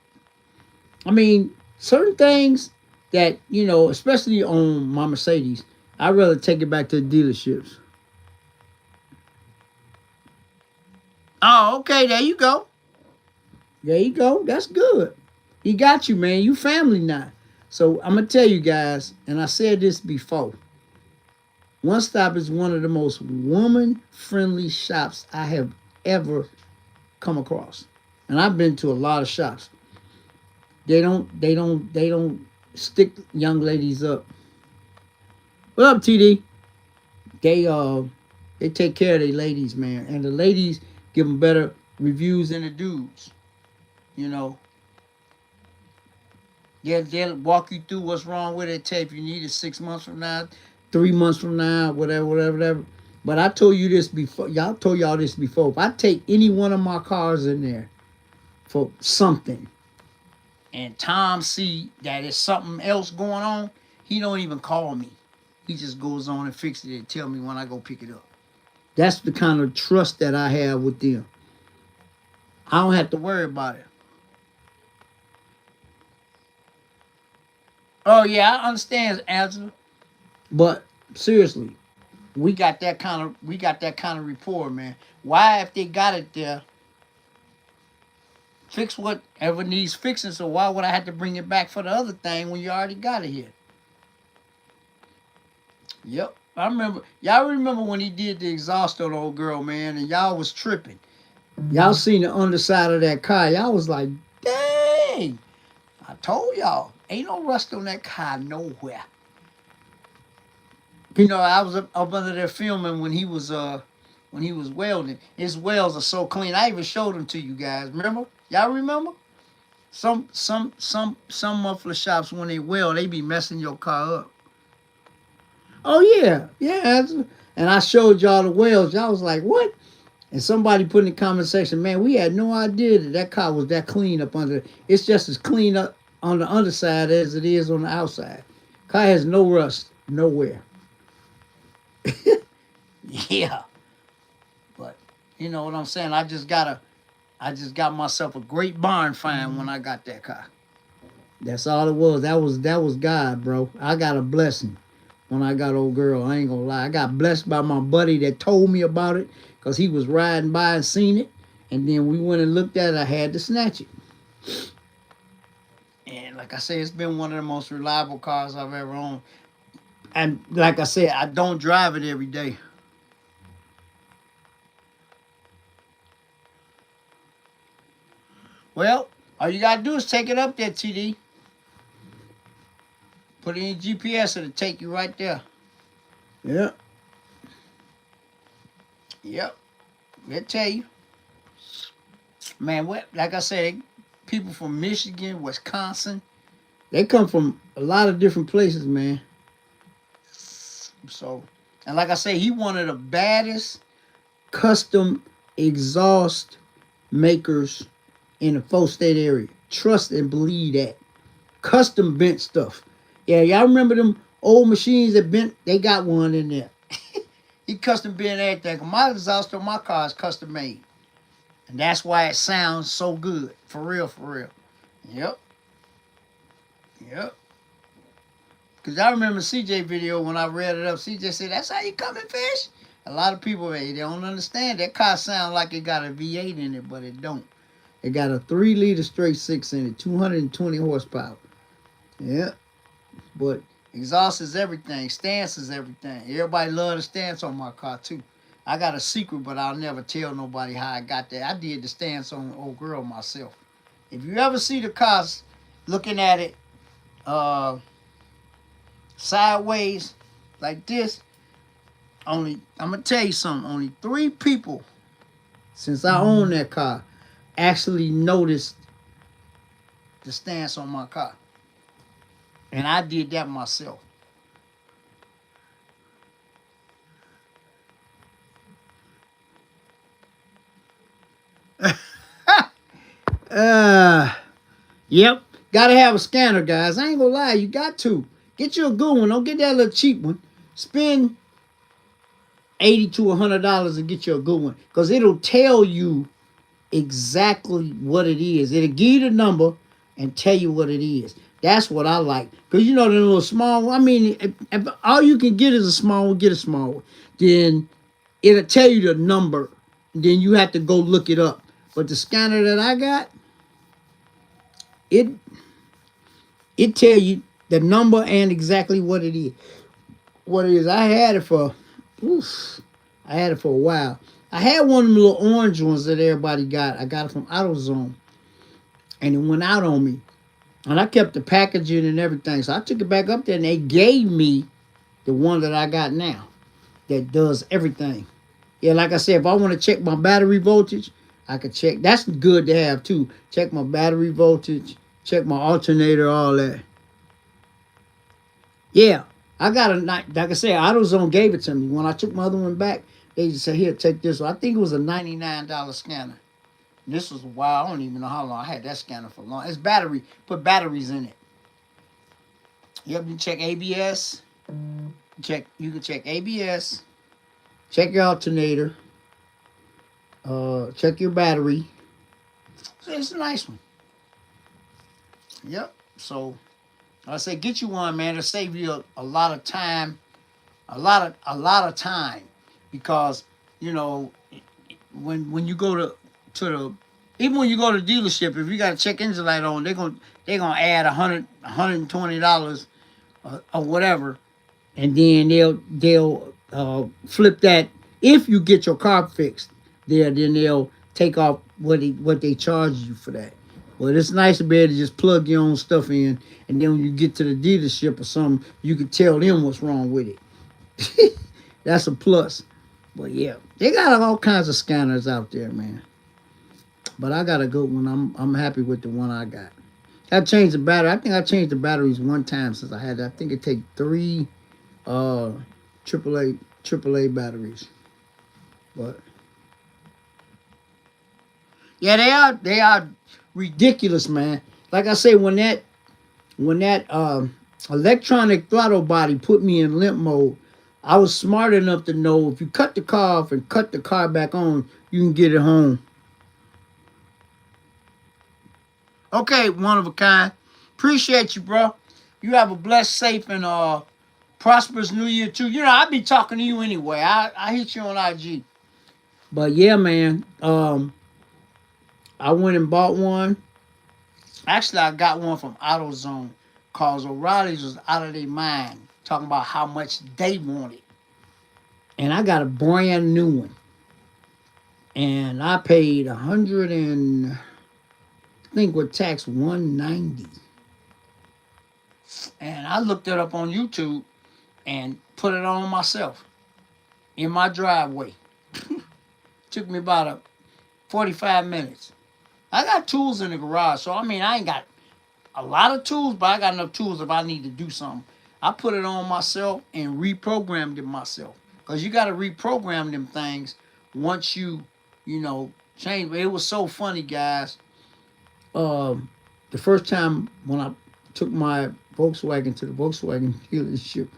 I mean, certain things that, especially on my Mercedes, I'd rather take it back to the dealerships. Oh, okay, there you go. There you go. That's good. He got you, man. You family now. So I'm going to tell you guys, and I said this before, One Stop is one of the most woman-friendly shops I have ever come across. And I've been to a lot of shops. They don't stick young ladies up. What up, TD? They take care of their ladies, man. And the ladies give them better reviews than the dudes. Yeah, they'll walk you through what's wrong with it. Tell you if you need it 6 months from now, 3 months from now, whatever. But I told you this before. Told y'all this before. If I take any one of my cars in there for something, and Tom see that there's something else going on, he don't even call me. He just goes on and fixes it and tell me when I go pick it up. That's the kind of trust that I have with them. I don't have to worry about it. Oh yeah, I understand, Angela. But seriously, we got that kind of rapport, man. Why, if they got it there, fix whatever needs fixing? So why would I have to bring it back for the other thing when you already got it here? Yep, I remember. Y'all remember when he did the exhaust on the old girl, man, and y'all was tripping. Y'all seen the underside of that car. Y'all was like, dang. I told y'all, ain't no rust on that car nowhere. I was up under there filming when he was welding. His welds are so clean. I even showed them to you guys. Remember? Y'all remember? Some muffler shops, when they weld, they be messing your car up. Oh yeah. And I showed y'all the welds. Y'all was like, what? And somebody put in the comment section, man, we had no idea that that car was that clean up under. It's just as clean up on the underside as it is on the outside. Car has no rust nowhere. Yeah, but you know what I'm saying. I just got myself a great barn find when I got that car. That's all it was. That was God, bro. I got a blessing when I got old girl. I ain't gonna lie. I got blessed by my buddy that told me about it because he was riding by and seen it. And then we went and looked at it. I had to snatch it. And like I said, it's been one of the most reliable cars I've ever owned. And like I said, I don't drive it every day. Well, all you gotta do is take it up there, TD. Put it in GPS, it'll take you right there. Yep. Yep. They'll tell you. Man, what like I said, people from Michigan, Wisconsin, they come from a lot of different places, man. So, and like I say, he one of the baddest custom exhaust makers in the 4-state area. Trust and believe that. Custom bent stuff. Yeah, y'all remember them old machines that bent? They got one in there. He custom bent everything. My exhaust on my car is custom made. And that's why it sounds so good. For real, for real. Yep. Yep. Because I remember CJ video when I read it up. CJ said, that's how you come in fish? A lot of people, they don't understand. That car sounds like it got a V8 in it, but it don't. It got a 3-liter straight 6 in it, 220 horsepower. Yeah. But exhaust is everything. Stance is everything. Everybody love the stance on my car, too. I got a secret, but I'll never tell nobody how I got that. I did the stance on old girl myself. If you ever see the cars looking at it sideways like this, I'm gonna tell you something. Only 3 people since I own that car actually noticed the stance on my car, and I did that myself. uh Yep. Gotta have a scanner, guys. I ain't gonna lie, you got to. Get you a good one. Don't get that little cheap one. Spend $80 to $100 and get you a good one. Because it'll tell you exactly what it is. It'll give you the number and tell you what it is. That's what I like. Because you know the little small one. I mean, if all you can get is a small one, get a small one. Then it'll tell you the number. Then you have to go look it up. But the scanner that I got, it tell you the number and exactly what it is. What it is. I had it for a while. I had one of them little orange ones that everybody got. I got it from AutoZone. And it went out on me. And I kept the packaging and everything. So I took it back up there and they gave me the one that I got now that does everything. Yeah, like I said, if I want to check my battery voltage, I could check. That's good to have too. Check my battery voltage, check my alternator, all that. Yeah, I got a, like I said, AutoZone gave it to me. When I took my other one back, they just said, here, take this one. I think it was a $99 scanner. This was a while. I don't even know how long. I had that scanner for long. It's battery. Put batteries in it. Yep, you check ABS. You can check ABS. Check your alternator. Check your battery. So it's a nice one. Yep. So I say get you one, man. It'll save you a lot of time. A lot of time. Because, you know, when you go to the even when you go to the dealership, if you got a check engine light on, they're gonna add $120 or whatever, and then they'll flip that. If you get your car fixed there, then they'll take off what they charge you for that. Well, it's nice to be able to just plug your own stuff in, and then when you get to the dealership or something, you can tell them what's wrong with it. That's a plus. But yeah, they got all kinds of scanners out there, man. But I got a good one. I'm happy with the one I got. I changed the battery. I think I changed the batteries one time since I had it. I think it take 3 AAA batteries. But Yeah, they are ridiculous, man. Like I say, when that electronic throttle body put me in limp mode, I was smart enough to know if you cut the car off and cut the car back on, you can get it home. Okay, one of a kind. Appreciate you, bro. You have a blessed, safe, and prosperous New Year too. You know, I be talking to you anyway. I hit you on IG. But yeah, man. I went and bought one. Actually, I got one from AutoZone, cause O'Reilly's was out of their mind talking about how much they wanted, and I got a brand new one, and I paid 100 and I think with tax 190, and I looked it up on YouTube and put it on myself in my driveway. Took me about 45 minutes. I got tools in the garage, so I mean I ain't got a lot of tools, but I got enough tools if I need to do something. I put it on myself and reprogrammed it myself. Because you got to reprogram them things once you change. It was so funny, guys. The first time when I took my Volkswagen to the Volkswagen dealership,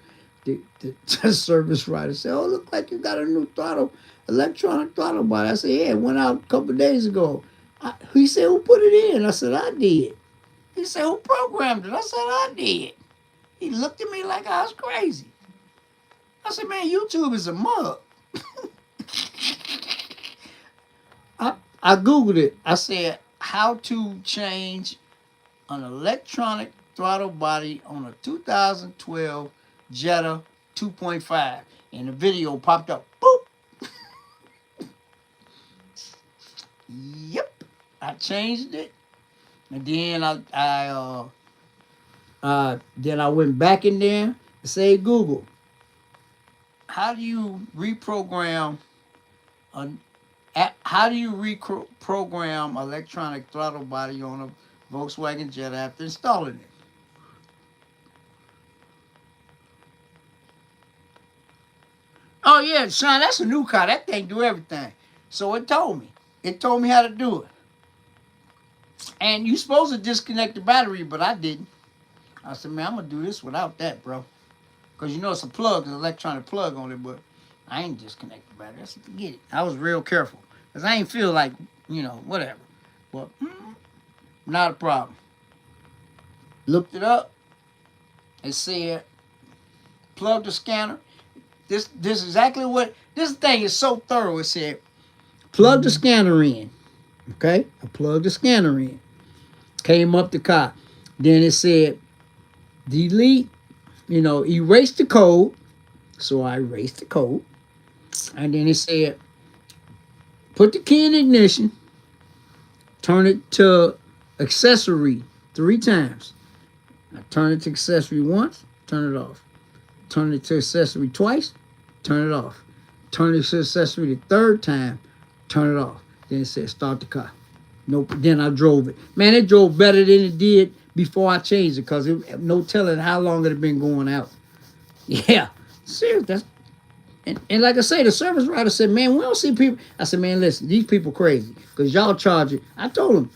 the service writer said, "Oh, look like you got a new throttle, electronic throttle body." I said, "Yeah, it went out a couple of days ago." He said, "Who put it in?" I said, "I did." He said, "Who programmed it?" I said, "I did." He looked at me like I was crazy. I said, "Man, YouTube is a mug." I Googled it. I said, "How to change an electronic throttle body on a 2012 Jetta 2.5." And the video popped up. Boop. Yep. I changed it. And then I went back in there and said, "Google, how do you reprogram electronic throttle body on a Volkswagen Jetta after installing it?" Oh yeah, son, that's a new car. That thing do everything. So it told me. It told me how to do it. And you supposed to disconnect the battery, but I didn't. I said, "Man, I'm gonna do this without that, bro." Because you know it's a plug, an electronic plug on it, but I ain't disconnect the battery. I said, forget it. I was real careful. Because I ain't feel like, whatever. But not a problem. Looked it up. It said, plug the scanner. This exactly what, this thing is so thorough. It said, plug the scanner in. Okay? I plugged the scanner in. Came up the car. Then it said, delete, erase the code. So I erased the code. And then it said, put the key in ignition, turn it to accessory 3 times. I turn it to accessory once, turn it off. Turn it to accessory twice, turn it off. Turn it to accessory the 3rd time, turn it off. Then it said, start the car. Nope. Then I drove it. Man, it drove better than it did before I changed it, because no telling how long it had been going out. Yeah. Serious. And like I say, the service writer said, "Man, we don't see people." I said, "Man, listen, these people crazy because y'all charge it." I told them,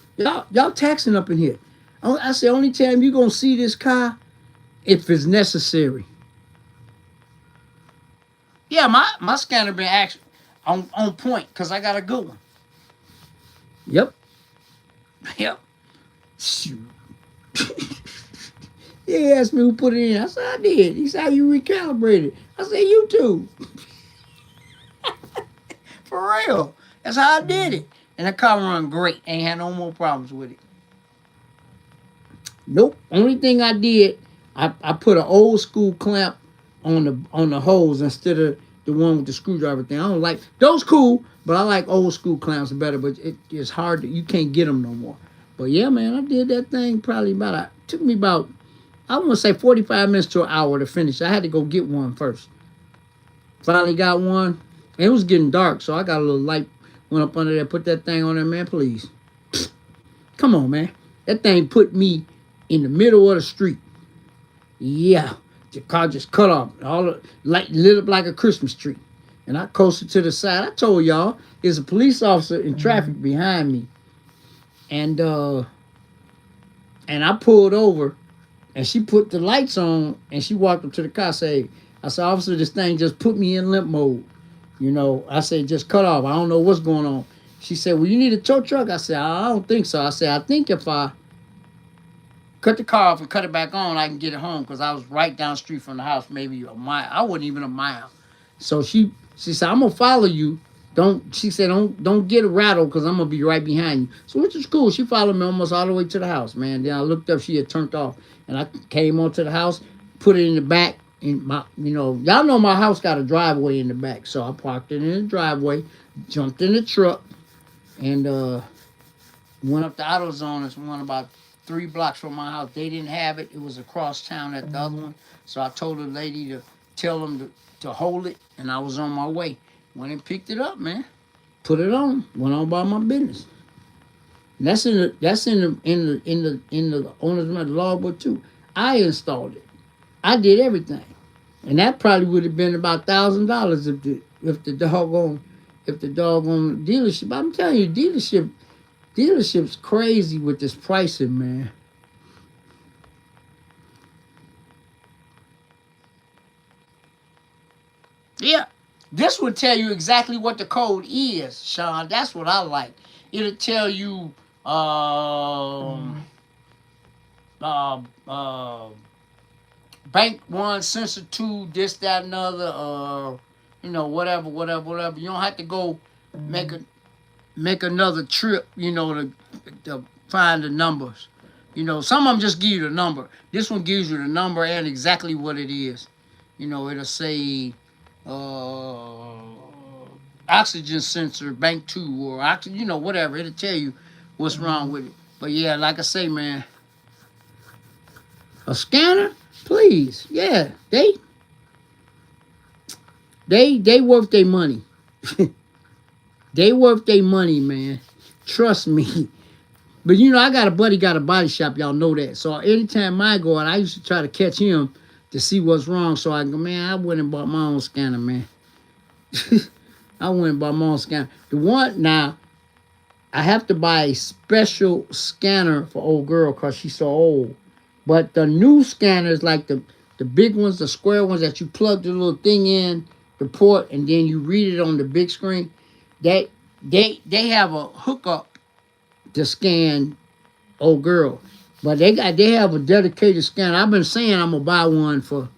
y'all taxing up in here. I said, "Only time you going to see this car if it's necessary." Yeah, my scanner been actually on point because I got a good one. Yep. Yep. Shoot. He asked me who put it in. I said, "I did." He said, "How you recalibrated?" I said, "YouTube." For real. That's how I did it. And that car run great. Ain't had no more problems with it. Nope. Only thing I did, I put an old school clamp on the hose instead of the one with the screwdriver thing. I don't like those cool, but I like old school clamps better. But it's hard you can't get them no more. But yeah, man, I did that thing probably took me about, I want to say 45 minutes to an hour to finish. I had to go get one first. Finally got one. It was getting dark, so I got a little light. Went up under there, put that thing on there, man, please. Come on, man. That thing put me in the middle of the street. Yeah. The car just cut off. All the light lit up like a Christmas tree. And I coasted to the side. I told y'all, there's a police officer in traffic behind me. and I pulled over, and she put the lights on, and she walked up to the car. I said, officer, this thing just put me in limp mode. You know, I said, just cut off. I don't know what's going on. She said, well, you need a tow truck? I said, I don't think so. I said, I think if I cut the car off and cut it back on, I can get it home, because I was right down the street from the house, maybe a mile. I wasn't even a mile. So she said, I'm gonna follow you. She said, don't get rattled, because I'm gonna be right behind you. So which is cool. She followed me almost all the way to the house, man. Then I looked up, she had turned off, and I came onto the house, put it in the back. In my, y'all know my house got a driveway in the back, so I parked it in the driveway, jumped in the truck, and went up to AutoZone. It's one about 3 blocks from my house. They didn't have it. It was across town at the other one. So I told the lady to tell them to hold it, and I was on my way. Went and picked it up, man. Put it on. Went on about my business. And that's in the owner's manual, the logbook too. I installed it. I did everything, and that probably would have been about $1,000 if the doggone dealership. I'm telling you, dealership's crazy with this pricing, man. Yeah. This will tell you exactly what the code is, Sean. That's what I like. It'll tell you bank 1, sensor 2, this, that, and other, whatever. You don't have to go make another trip, to find the numbers. Some of them just give you the number. This one gives you the number and exactly what it is. It'll say uh, oxygen sensor, bank 2, or oxygen, whatever. It'll tell you what's wrong with it. But yeah, like I say, man, a scanner, please. Yeah, they worth their money. They worth their money, man. Trust me. But I got a buddy got a body shop. Y'all know that. So anytime I go out, I used to try to catch him to see what's wrong. So I go, man, I went and bought my own scanner, man. I went and bought my own scanner. The one now, I have to buy a special scanner for old girl because she's so old. But the new scanners, like the big ones, the square ones that you plug the little thing in the port and then you read it on the big screen, they have a hookup to scan old girl. But they have a dedicated scanner. I've been saying I'm gonna buy one for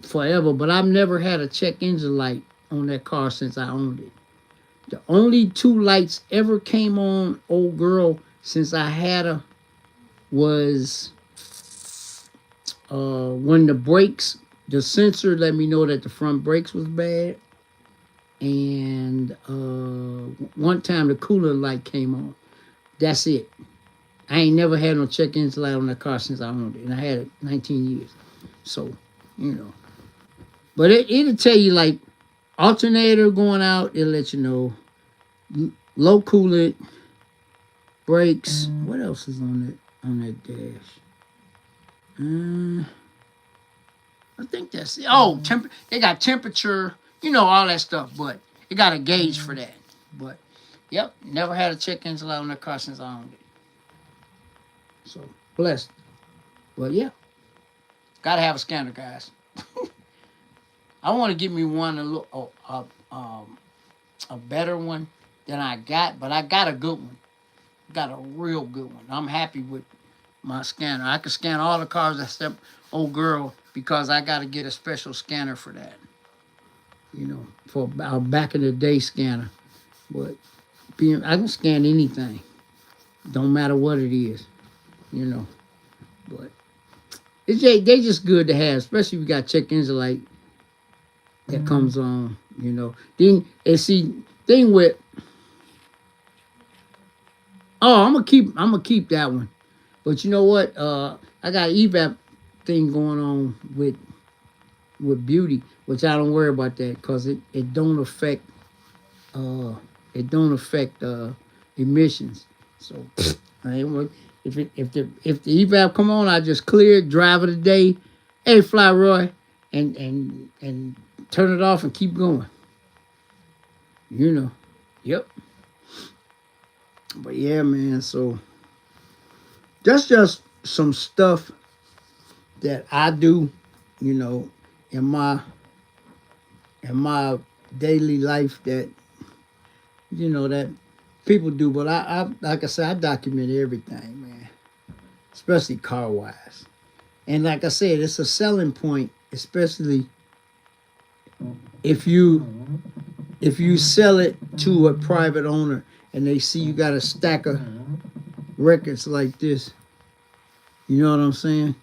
forever, but I've never had a check engine light on that car since I owned it. The only 2 lights ever came on old girl since I had her was when the brakes, the sensor let me know that the front brakes was bad, and one time the coolant light came on. That's it. I ain't never had no check engine light on that car since I owned it, and I had it 19 years. So, but it'll tell you like alternator going out. It'll let you know low coolant, brakes. What else is on that dash? I think that's it. Oh, they got temperature, all that stuff, but it got a gauge for that. But yep, never had a check engine light on that car since I owned it. So blessed. But yeah, gotta have a scanner, guys. I want to give me one a better one than I got, but I got a good one. Got a real good one. I'm happy with my scanner. I can scan all the cars except old girl because I got to get a special scanner for that. For our back in the day scanner. But I can scan anything. Don't matter what it is. But they just good to have, especially if you got check engine light that comes on. Then and see thing with. Oh, I'm gonna keep that one. But you know what? I got an evap thing going on with beauty, which I don't worry about that because it don't affect emissions. So I ain't worried. If the evap come on, I just clear it, drive it a day. Hey, Fly Roy, and turn it off and keep going. Yep. But yeah, man. So That's just some stuff that I do, you know, in my daily life that that people do. But I like I said, I document everything, man, especially car wise. And like I said, it's a selling point, especially if you sell it to a private owner and they see you got a stack of records like this. You know what I'm saying?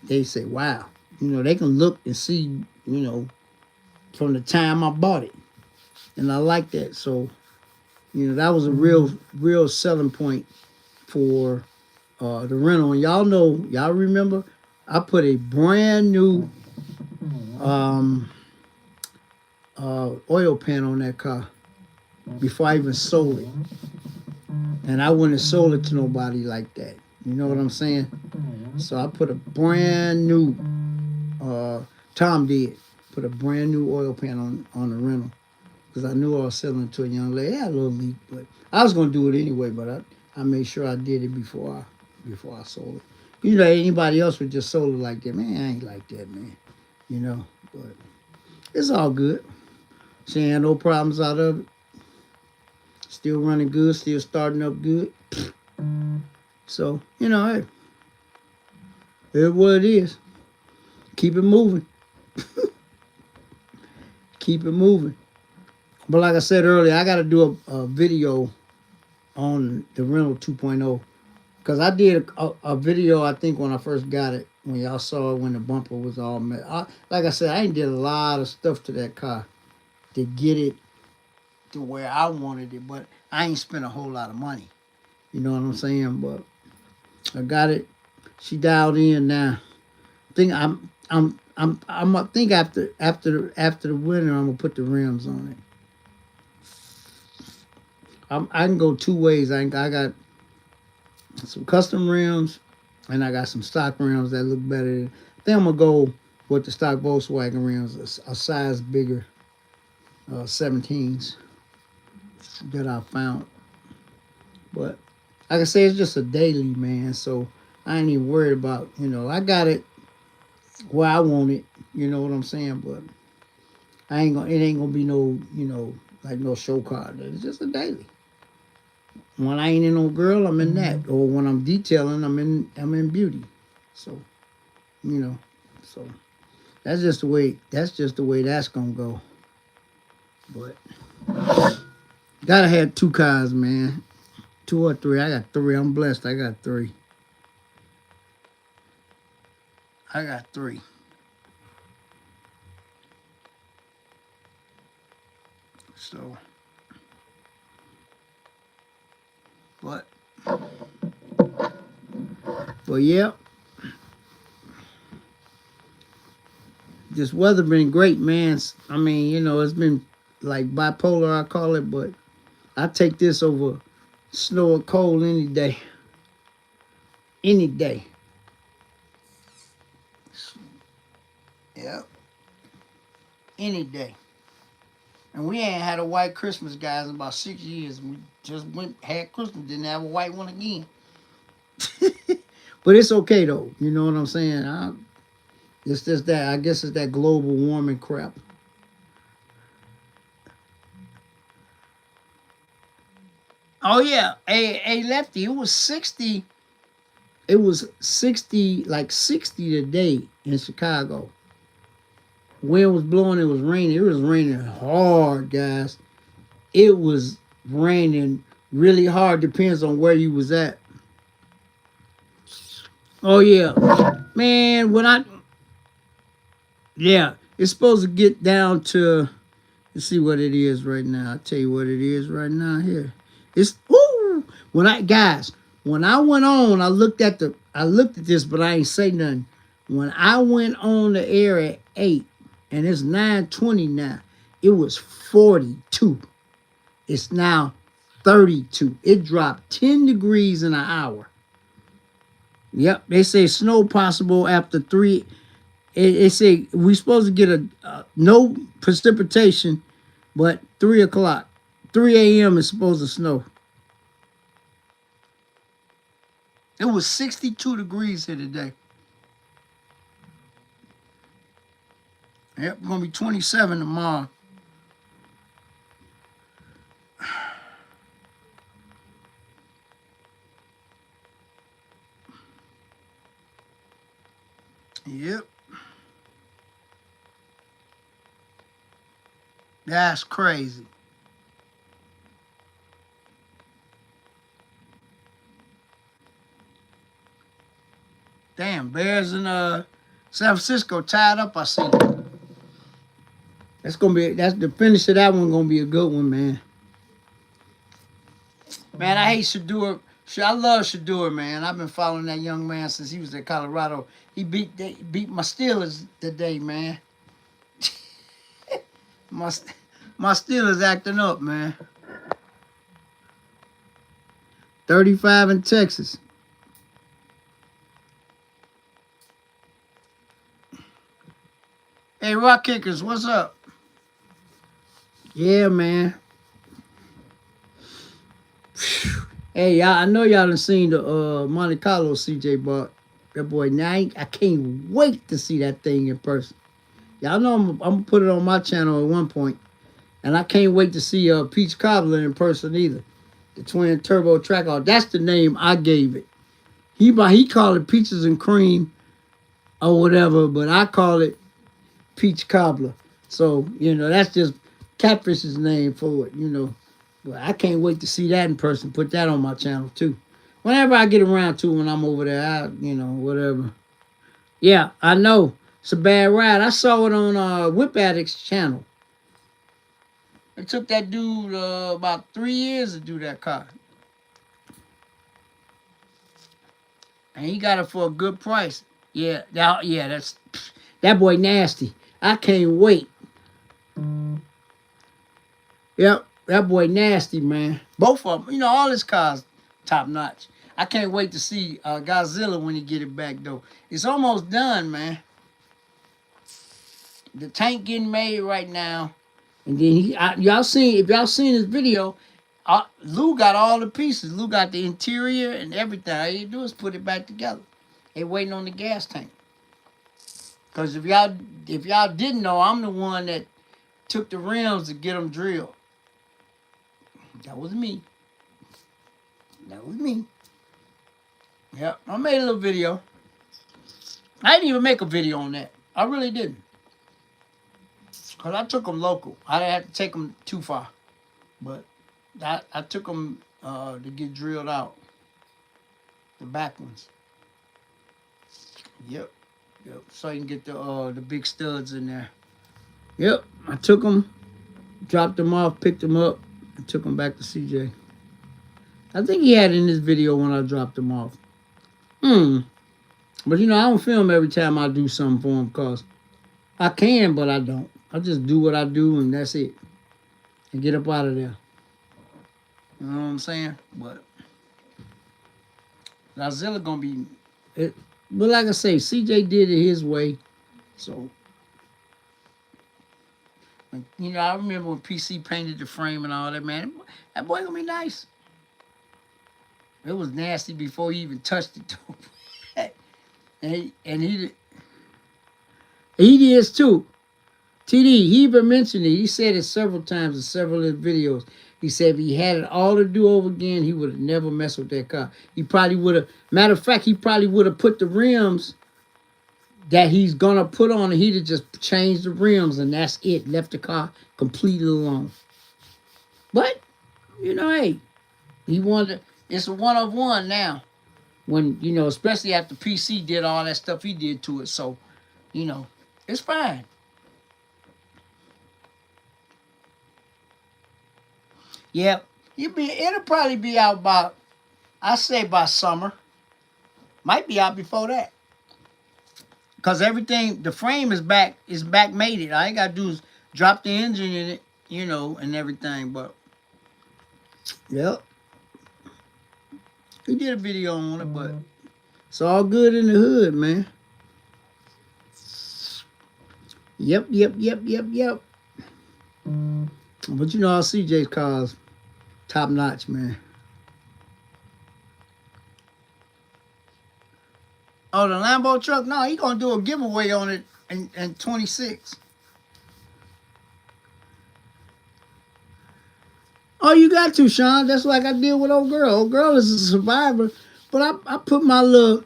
They say, wow. They can look and see, from the time I bought it. And I like that. So, that was a real selling point for the rental. And y'all remember, I put a brand new um, oil pan on that car before I even sold it. And I wouldn't have sold it to nobody like that. You know what I'm saying? So I put a brand new, Tom did, put a brand new oil pan on the rental. Because I knew I was selling it to a young lady. It had a little leak, but I was going to do it anyway, but I made sure I did it before I sold it. Anybody else would just sold it like that. Man, I ain't like that, man. But it's all good. She ain't had no problems out of it. Still running good, still starting up good. So, hey, it's what it is. Keep it moving. Keep it moving. But like I said earlier, I got to do a video on the rental 2.0. Because I did a video, I think, when I first got it. When y'all saw it, when the bumper was all messed. Like I said, I did a lot of stuff to that car to get it to where I wanted it. But I ain't spent a whole lot of money. You know what I'm saying? But I got it. She dialed in now. I think I think after the winter, I'm gonna put the rims on it. I can go two ways. I got some custom rims, and I got some stock rims that look better. I think I'm gonna go with the stock Volkswagen rims, a size bigger, 17s that I found. But like I say, it's just a daily, man. So I ain't even worried about. I got it where I want it. You know what I'm saying? But it ain't gonna be no, like no show car. It's just a daily. When I ain't in no girl, I'm in that. Or when I'm detailing, I'm in beauty. So, so that's just the way that's gonna go. But gotta have two cars, man. Two or three. I got three. I'm blessed. I got three. So, but yeah, this weather been great, man. I mean, it's been like bipolar, I call it, but I take this over snow or cold any day. Any day. Yeah. Any day. And we ain't had a white Christmas, guys, in about 6 years. We just had Christmas, didn't have a white one again. But it's okay, though. You know what I'm saying? It's just that, I guess it's that global warming crap. Oh, yeah. Hey, Lefty, it was 60. It was 60, like 60 today in Chicago. Wind was blowing, it was raining. It was raining hard, guys. It was raining really hard. Depends on where you was at. Oh yeah, man. Yeah, it's supposed to get down to. Let's see what it is right now. I'll tell you what it is right now here. It's when I went on, I looked at this, but I ain't say nothing. When I went on the air at 8, and it's 9:20 now, it was 42. It's now 32. It dropped 10 degrees in an hour. Yep, they say snow possible after 3. They say we supposed to get no precipitation, but 3 o'clock, 3 a.m. is supposed to snow. It was 62 degrees here today. Yep, it's gonna be 27 tomorrow. Yep. That's crazy. Damn, Bears in San Francisco tied up, I see. That's the finish of that one gonna be a good one, man. Man, I hate Shador. I love Shador, man. I've been following that young man since he was at Colorado. He beat my Steelers today, man. my my Steelers acting up, man. 35 in Texas. Hey, Rock Kickers, what's up? Yeah, man. Hey, y'all, I know y'all done seen the Monte Carlo CJ bought. That boy, now I can't wait to see that thing in person. Y'all know I'm gonna put it on my channel at one point. And I can't wait to see Peach Cobbler in person either. The twin turbo track off. That's the name I gave it. He called it Peaches and Cream or whatever, but I call it Peach Cobbler. So, that's just Catfish's name for it, But I can't wait to see that in person. Put that on my channel too. Whenever I get around to when I'm over there, whatever. Yeah, I know. It's a bad ride. I saw it on Whip Addict's channel. It took that dude about 3 years to do that car. And he got it for a good price. Yeah, that boy nasty. I can't wait. Yep, that boy nasty, man. Both of them, all his cars top notch. I can't wait to see Godzilla when he get it back though. It's almost done, man. The tank getting made right now, and then if y'all seen his video, Lou got all the pieces. Lou got the interior and everything. All you do is put it back together. They waiting on the gas tank. Cause if y'all didn't know, I'm the one that took the rims to get them drilled. That was me. Yep, I made a little video. I didn't even make a video on that. I really didn't. Because I took them local. I didn't have to take them too far. But I took them to get drilled out. The back ones. Yep. So you can get the big studs in there. Yep. I took them, dropped them off, picked them up, and took them back to CJ. I think he had it in this video when I dropped them off. But I don't film every time I do something for him because I can, but I don't. I just do what I do and that's it. And get up out of there. You know what I'm saying? But Godzilla gonna be it. But like I say, CJ did it his way. So I remember when PC painted the frame and all that, man. That boy gonna be nice. It was nasty before he even touched it too. and he is too. TD, he even mentioned it. He said it several times in several of his videos. He said if he had it all to do over again, he would have never messed with that car. He probably would have, matter of fact, he probably would have put the rims that he's going to put on, and he'd have just changed the rims, and that's it. Left the car completely alone. But, hey, he wanted, it's a one of one now. When, especially after PC did all that stuff he did to it. So, it's fine. Yeah, it'll probably be out I say by summer. Might be out before that. Cause everything, the frame is back mated. All I gotta do is drop the engine in it, and everything. But yep, he did a video on it, but it's all good in the hood, man. Yep. But all CJ's cars, top notch, man. Oh, the Lambo truck? No, he gonna do a giveaway on it in 26. Oh, you got to, Sean. That's like I did with old girl. Old girl is a survivor, but I put my little.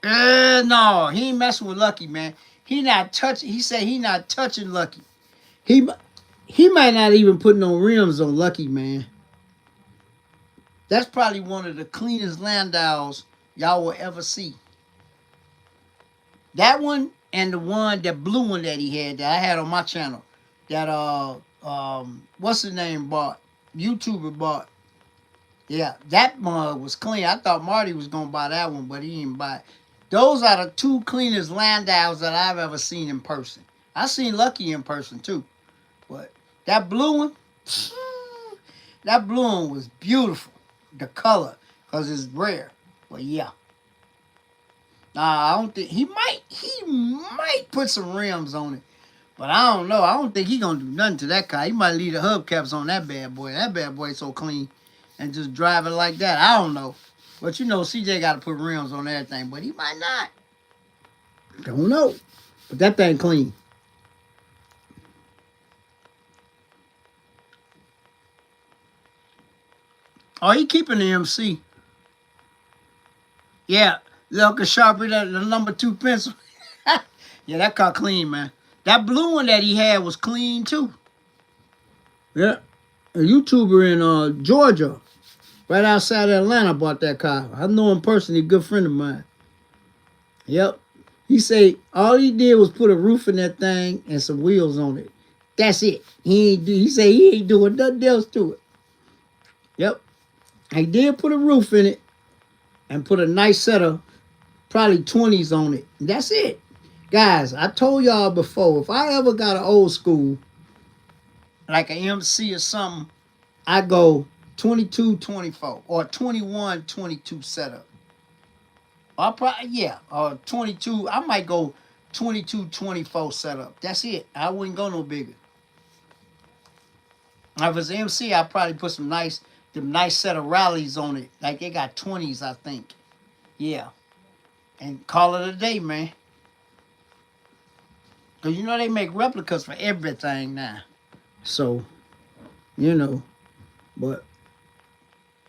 No, he ain't messing with Lucky, man. He not touching. He said he not touching Lucky. He he might not even put no rims on Lucky, man. That's probably one of the cleanest Landaus y'all will ever see. That one and the one, that blue one that he had that I had on my channel, that what's his name bought, YouTuber bought. Yeah, that mug was clean. I thought Marty was gonna buy that one, but he didn't buy it. Those are the two cleanest Landaus that I've ever seen in person. I seen Lucky in person too, but that blue one, that blue one was beautiful. The color, cause it's rare. But yeah. Nah, I don't think he might put some rims on it. But I don't know. I don't think he gonna do nothing to that car. He might leave the hubcaps on that bad boy. That bad boy so clean and just drive it like that. I don't know. But you know, CJ gotta put rims on everything, but he might not. Don't know. But that thing clean. Oh, he keeping the MC. Yeah. Look at Sharpie, the number 2 pencil. Yeah, that car clean, man. That blue one that he had was clean too. Yeah. A YouTuber in Georgia, right outside of Atlanta, bought that car. I know him personally, a good friend of mine. Yep. He say all he did was put a roof in that thing and some wheels on it. That's it. He say he ain't doing nothing else to it. Yep. He did put a roof in it and put a nice set of probably 20s on it. That's it. Guys, I told y'all before, if I ever got an old school, like an MC or something, I go 22, 24 or 21, 22 setup. Or probably, yeah, or 22. I might go 22, 24 setup. That's it. I wouldn't go no bigger. If it's MC, I probably put them nice set of rallies on it. Like they got 20s, I think. Yeah. And call it a day, man. Because you know they make replicas for everything now. So, you know, but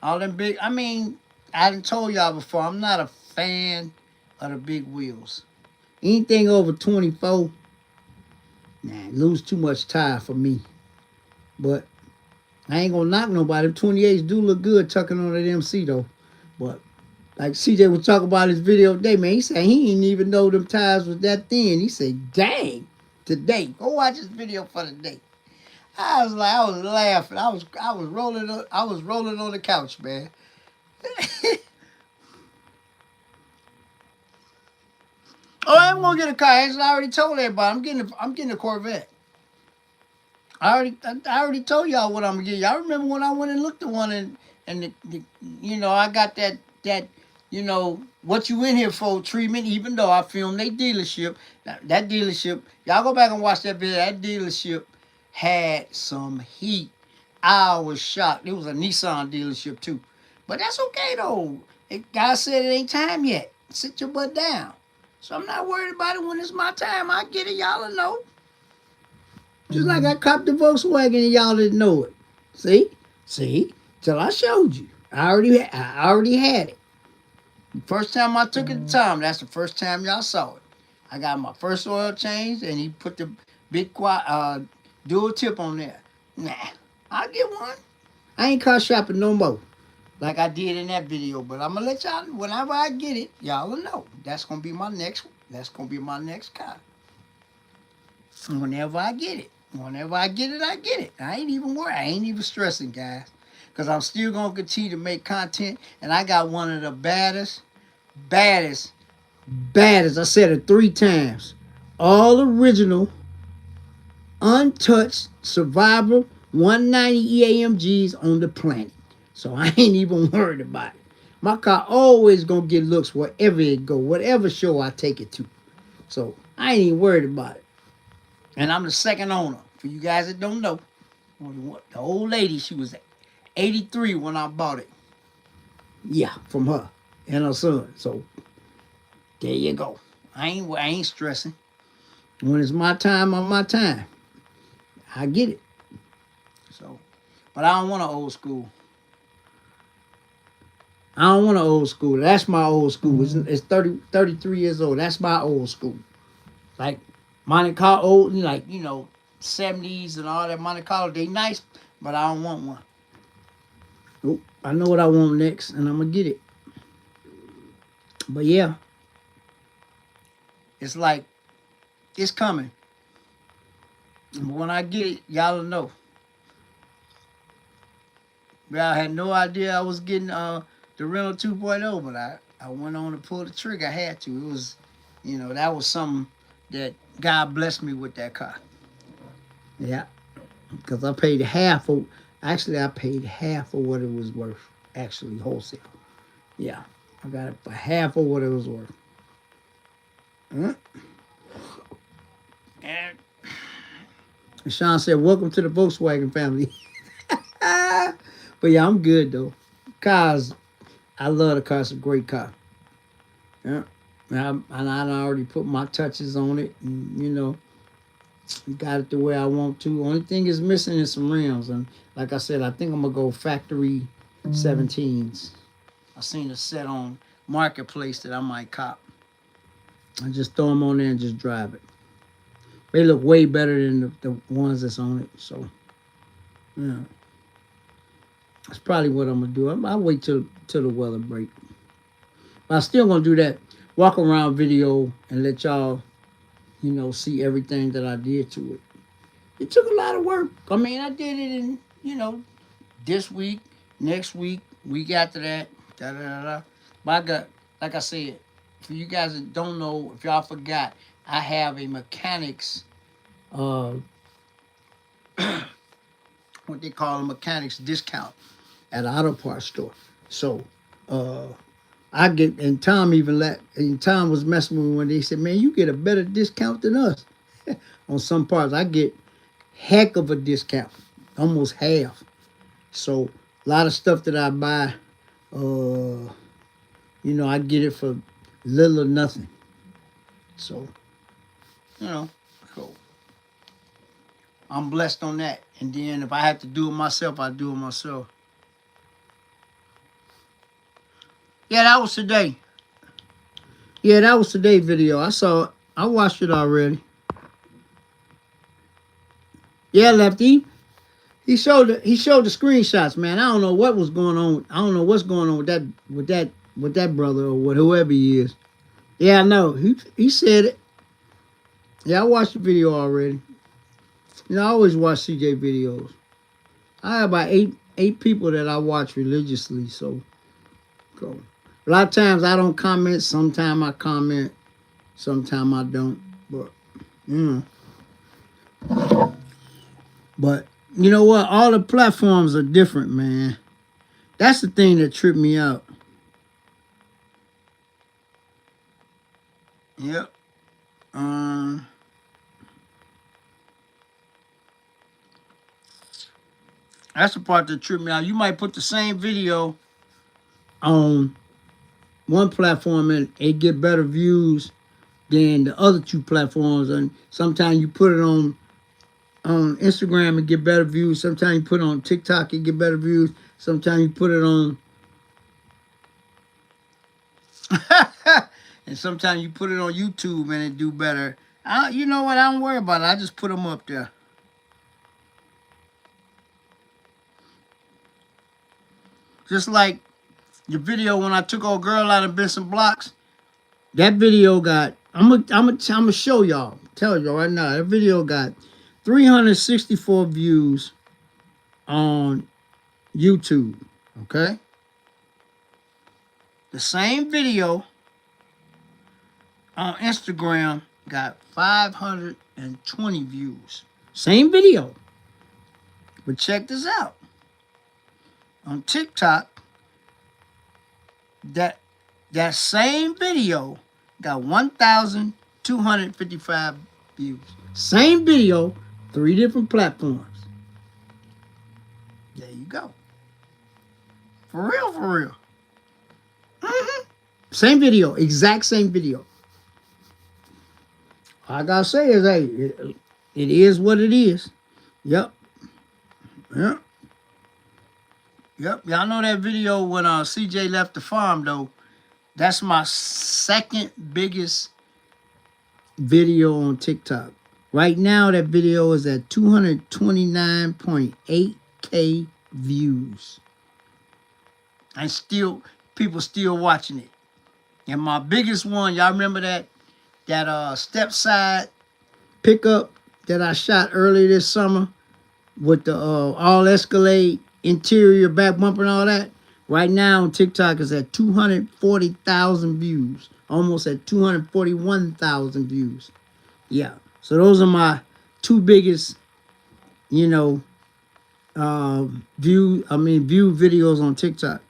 all them big, I mean, I done told y'all before, I'm not a fan of the big wheels. Anything over 24, nah, lose too much tire for me. But I ain't gonna knock nobody. 28s do look good tucking on that MC though. But like CJ was talking about his video today, man. He said he didn't even know them tires was that thin. He said, dang, today. Go watch this video for today. I was laughing. I was rolling on the couch, man. Oh, I'm gonna get a car. As I already told everybody, I'm getting a Corvette. I already told y'all what I'm gonna get. Y'all remember when I went and looked at one and you know, I got that you know what you in here for treatment. Even though I filmed their dealership, that dealership, y'all go back and watch that video. That dealership had some heat. I was shocked. It was a Nissan dealership too, but that's okay though. God said it ain't time yet. Sit your butt down. So I'm not worried about it when it's my time. I get it. Y'all will know. Just like I copped the Volkswagen and y'all didn't know it. See, till I showed you. I already had it. First time I took it to Tom, that's the first time y'all saw it. I got my first oil change, and he put the big dual tip on there. Nah, I'll get one. I ain't car shopping no more, like I did in that video. But I'm gonna let y'all. Whenever I get it, y'all will know. That's gonna be my next. That's gonna be my next car. Whenever I get it. Whenever I get it, I get it. I ain't even worried. I ain't even stressing, guys. Because I'm still going to continue to make content. And I got one of the baddest. I said it 3 times. All original, untouched, survivor 190 EAMGs on the planet. So I ain't even worried about it. My car always going to get looks wherever it go. Whatever show I take it to. So I ain't even worried about it. And I'm the second owner. For you guys that don't know, the old lady, she was '83 when I bought it. Yeah, from her and her son. So there you go. I ain't stressing. When it's my time, on my time. I get it. So, but I don't want an old school. I don't want an old school. That's my old school. It's 33 years old. That's my old school. Like Monte Carlo, old, like, 70s and all that Monte Carlo. They nice, but I don't want one. Nope. I know what I want next, and I'm going to get it. But yeah, it's like, it's coming. But when I get it, y'all will know. I had no idea I was getting the rental 2.0, but I went on to pull the trigger. I had to. It was, that was something that God blessed me with that car. Yeah, because I paid half of. Actually, I paid half of what it was worth. Actually, wholesale. Yeah, I got it for half of what it was worth. And Sean said, "Welcome to the Volkswagen family." But yeah, I'm good though. Cars, I love the car. It's a great car. Yeah, and I already put my touches on it, and got it the way I want to. Only thing is missing is some rims, and like I said, I think I'm gonna go factory 17s. I seen a set on Marketplace that I might cop. I just throw them on there and just drive it. They look way better than the ones that's on it. So, yeah. That's probably what I'm going to do. I'll wait till the weather break. But I'm still going to do that walk around video and let y'all, see everything that I did to it. It took a lot of work. I mean, I did it in, this week, next week, week after that, da-da-da-da. But I got, like I said, for you guys that don't know, if y'all forgot, I have a mechanics, what they call a mechanics discount at an auto parts store. So, I get, and Tom was messing with me when they said, "Man, you get a better discount than us." On some parts, I get heck of a discount, almost half. So, a lot of stuff that I buy, I get it for little or nothing. So, cool. I'm blessed on that. And then if I have to do it myself, I do it myself. Yeah, that was today. Yeah, that was today's video. I watched it already. Yeah, Lefty. He showed the screenshots, man. I don't know what was going on. I don't know what's going on with that brother or with whoever he is. Yeah, I know. He said it. Yeah, I watched the video already. I always watch CJ videos. I have about eight people that I watch religiously, so go. A lot of times I don't comment. Sometimes I comment. Sometimes I don't. But you know what? All the platforms are different, man. That's the thing that tripped me out. Yep. That's the part that tripped me out. You might put the same video on one platform and it get better views than the other two platforms, and sometimes you put it on Instagram and get better views. Sometimes you put it on TikTok and get better views. Sometimes you put it on and sometimes you put it on YouTube and it do better. You know what? I don't worry about it. I just put them up there. Just like your video when I took old girl out of Benson Blocks. That video got, I'm gonna show y'all. Tell y'all right now, that video got 364 views on YouTube. Okay? The same video on Instagram got 520 views. Same video. But check this out. On TikTok, that same video got 1,255 views. Same video, 3 different platforms. There you go. For real, for real. Same video, exact same video. All I gotta say is, hey, it is what it is. Yep. Yep. Yep. Y'all know that video when CJ left the farm though. That's my second biggest video on TikTok. Right now, that video is at 229.8K views. And still, people still watching it. And my biggest one, y'all remember that step side pickup that I shot earlier this summer with the all Escalade interior back bumper and all that? Right now on TikTok is at 240,000 views. Almost at 241,000 views. Yeah. So those are my two biggest, view videos on TikTok.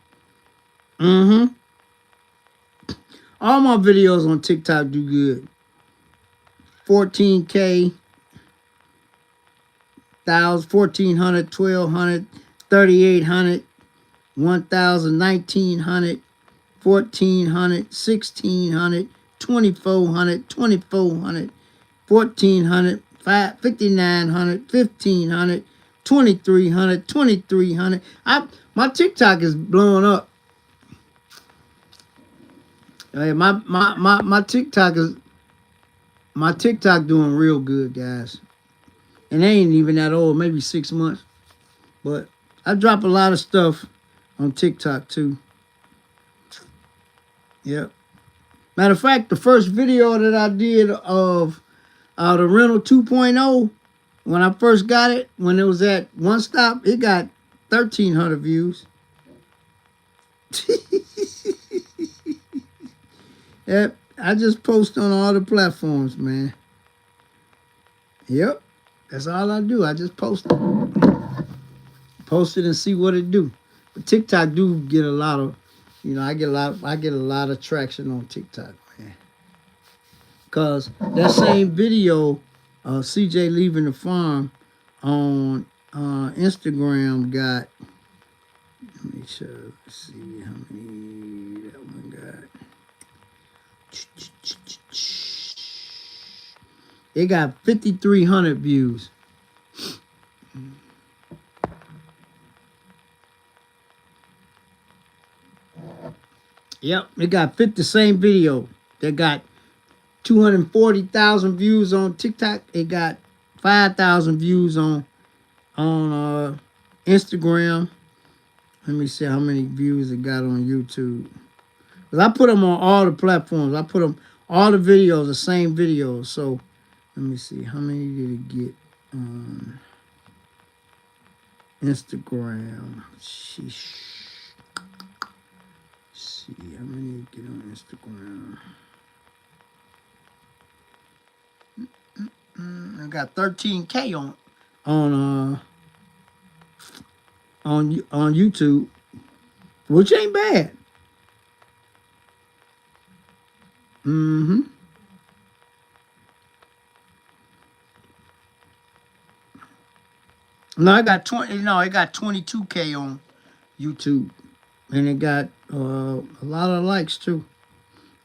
All my videos on TikTok do good. 14K, 1,000, 1,400, 1,200, 3,800, 1,000, 1,900, 1,400, 1,600, 2,400, 2,400, 1,400, 5,900, 1,500, 2,300, 2,300. My TikTok is blowing up. My TikTok doing real good, guys. And they ain't even that old, maybe 6 months. But I drop a lot of stuff on TikTok too. Yep. Matter of fact, the first video that I did of the rental 2.0, when I first got it, when it was at One Stop, it got 1,300 views. Yep, I just post on all the platforms, man. Yep, that's all I do. I just post it. Post it and see what it do. But TikTok do get a lot of, I get a lot of traction on TikTok, man. Cause that same video, CJ leaving the farm on Instagram got. Let me see how many that one got. It got 5,300 views. Yep, it got the same video that got 240,000 views on TikTok. It got 5,000 views on Instagram. Let me see how many views it got on YouTube. Cause I put them on all the platforms. I put them all the videos, the same videos. So let me see how many did it get on Instagram. Sheesh. See how many did it get on Instagram. I got 13K on YouTube, which ain't bad. No, it got 22K on YouTube, and it got a lot of likes too.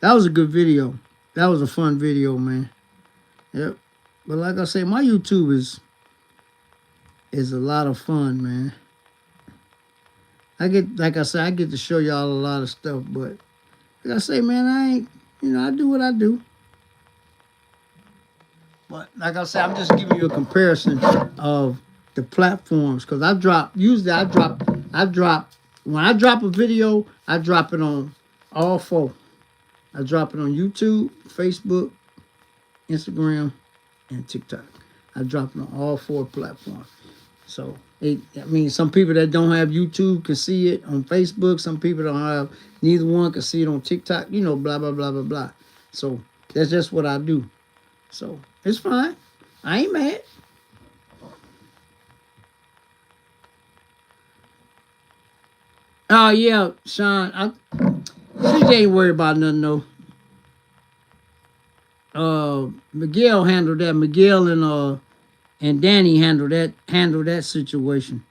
That was a good video. That was a fun video, man. Yep. But like I say, my YouTube is a lot of fun, man. I get to show y'all a lot of stuff, but like I say, man, I ain't. I do what I do. But like I said, I'm just giving you a comparison of the platforms. Because when I drop a video, I drop it on all four. I drop it on YouTube, Facebook, Instagram, and TikTok. I drop it on all four platforms. So, some people that don't have YouTube can see it on Facebook. Some people don't have neither one can see it on TikTok. Blah, blah, blah, blah, blah. So, that's just what I do. So, it's fine. I ain't mad. Oh, yeah, Sean. CJ ain't worried about nothing, though. Miguel handled that. Miguel and Danny handled that situation.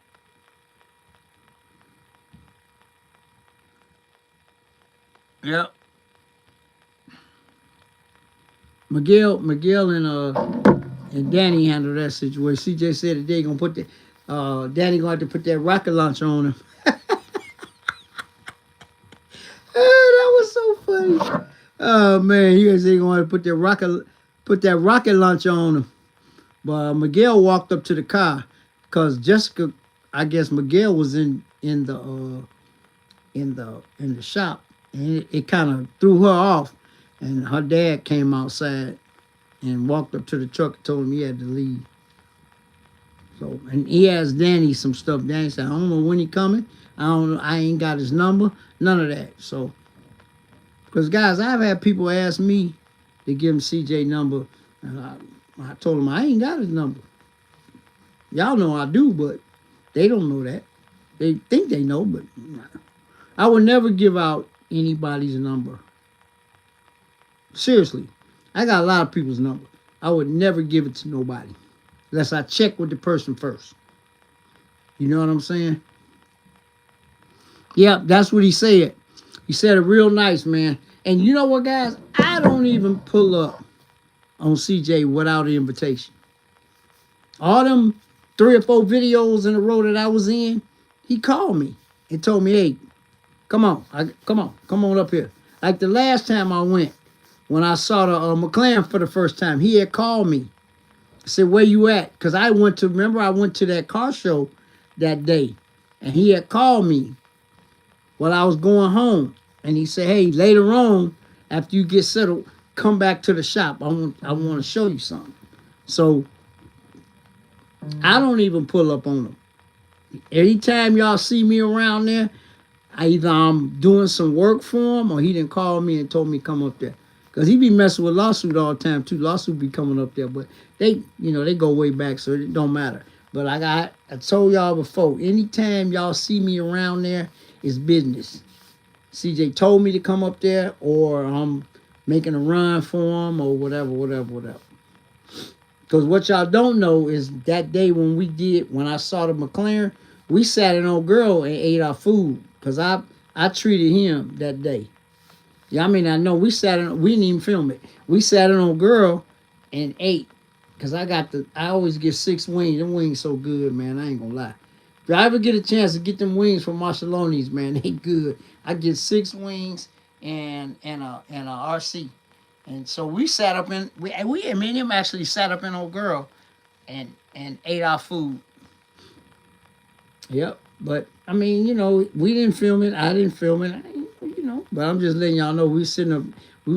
Yep. Miguel and Danny handled that situation. CJ said that they gonna put the Danny gonna have to put that rocket launcher on him. That was so funny. Oh man, he was gonna have to put that rocket launcher on him. But Miguel walked up to the car because Jessica, I guess Miguel was in the shop, and it kind of threw her off, and her dad came outside and walked up to the truck and told him he had to leave. So, and he asked Danny some stuff. Danny said, I don't know when he coming. I don't know. I ain't got his number. None of that. So, because guys, I've had people ask me to give him CJ number, and I told him I ain't got his number. Y'all know I do, but they don't know that. They think they know, but I would never give out anybody's number. Seriously, I got a lot of people's number. I would never give it to nobody unless I check with the person first. You know what I'm saying? Yep, that's what he said. He said it real nice, man. And you know what, guys? I don't even pull up on CJ without an invitation. All them 3 or 4 videos in a row that I was in, he called me and told me, hey, come on up here. Like the last time I went, when I saw the McLaren for the first time, he had called me. I said, where you at? Because I went to that car show that day, and he had called me while I was going home. And he said, hey, later on, after you get settled, come back to the shop. I want to show you something. So I don't even pull up on him. Anytime y'all see me around there, either I'm doing some work for him or he didn't call me and told me come up there. Because he be messing with Lawsuit all the time too. Lawsuit be coming up there, but they go way back, so it don't matter. But like I told y'all before, anytime y'all see me around there, it's business. CJ told me to come up there, or I'm making a run for him, or whatever. Because what y'all don't know is that day when I saw the McLaren, we sat in old girl and ate our food. Because I treated him that day. Yeah, I mean, I know we didn't even film it. We sat in old girl and ate. Because I always get 6 wings. Them wings so good, man. I ain't going to lie. If I ever get a chance to get them wings from Marshalloni's, man, they good. I get 6 wings and a RC. And so we sat up in, me and him actually sat up in old girl and ate our food. Yep. But, I mean, we didn't film it. I didn't film it. But I'm just letting y'all know we were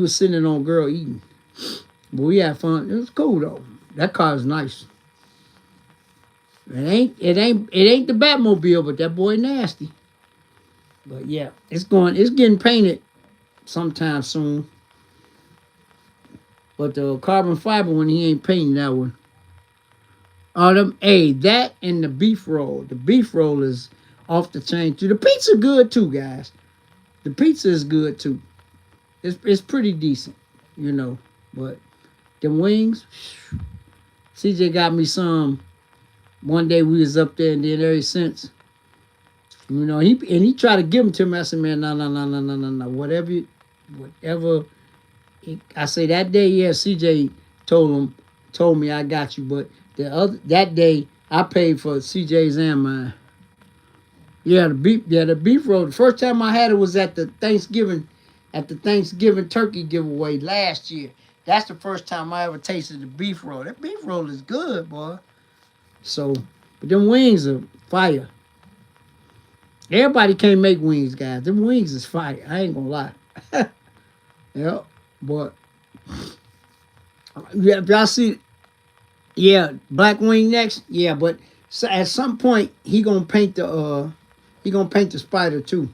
sitting in old girl eating. But we had fun. It was cool, though. That car is nice. It ain't the Batmobile, but that boy nasty. But yeah, it's getting painted sometime soon. But the carbon fiber one, he ain't painting that one. That and the beef roll. The beef roll is off the chain too. The pizza good too, guys. The pizza is good too. It's pretty decent, But the wings, CJ got me some. One day we was up there, and then ever since, he tried to give them to me. I said, man, no, whatever. I say that day, yeah, CJ told me I got you, but that day I paid for CJ's and mine. Yeah, the beef roll. The first time I had it was at the Thanksgiving turkey giveaway last year. That's the first time I ever tasted the beef roll. That beef roll is good, boy. So, but them wings are fire. Everybody can't make wings, guys. Them wings is fire. I ain't gonna lie. Yep. But if y'all see, yeah, black wing next. Yeah, but at some point he gonna paint the spider too.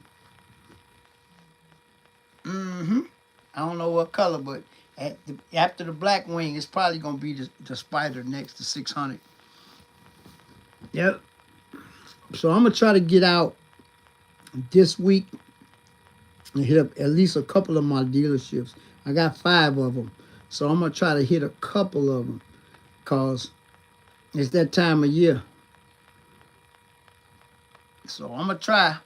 I don't know what color, but after the black wing, it's probably gonna be the spider next to 600. Yep. So I'm gonna try to get out this week and hit up at least a couple of my dealerships. I got 5 of them, so I'm gonna try to hit a couple of them, cause it's that time of year. So I'm gonna try.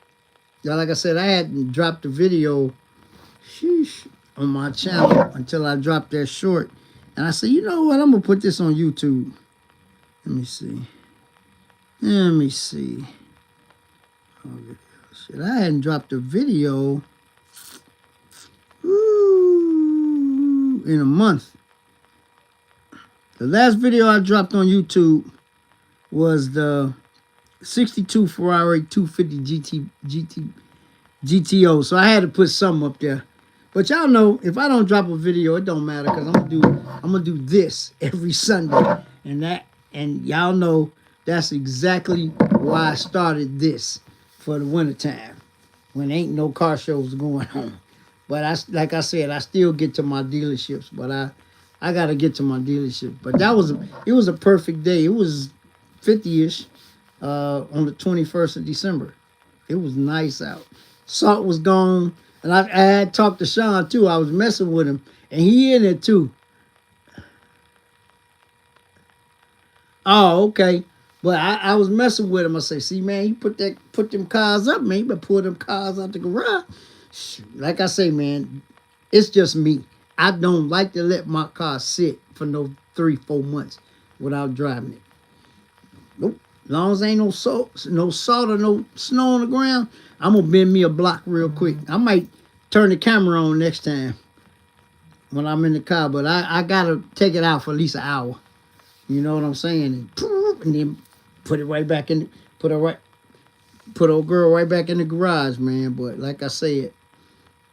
Yeah, like I said, I hadn't dropped the video sheesh, on my channel until I dropped that short. And I said, you know what? I'm going to put this on YouTube. Let me see. Let me see. Oh, shit, I hadn't dropped a video in a month. The last video I dropped on YouTube was the 62 Ferrari 250 GTO. So I had to put something up there. But y'all know, if I don't drop a video, it don't matter, because I'm gonna do this every Sunday. And y'all know that's exactly why I started this for the wintertime, when ain't no car shows going on. But like I said, I still get to my dealerships, but I gotta get to my dealership. But it was a perfect day. It was 50-ish on the 21st of December. It was nice out. Salt was gone. And I had talked to Sean too. I was messing with him. And he in it too. Oh, okay. But I was messing with him. I say, see, man, you put them cars up, man. You better pull them cars out the garage. Like I say, man, it's just me. I don't like to let my car sit for no 3-4 months without driving it. Nope. As long as ain't no salt or no snow on the ground, I'm gonna bend me a block real quick. I might turn the camera on next time when I'm in the car, but I gotta take it out for at least an hour. You know what I'm saying? And then put it right back in. Put old girl right back in the garage, man. But like I said,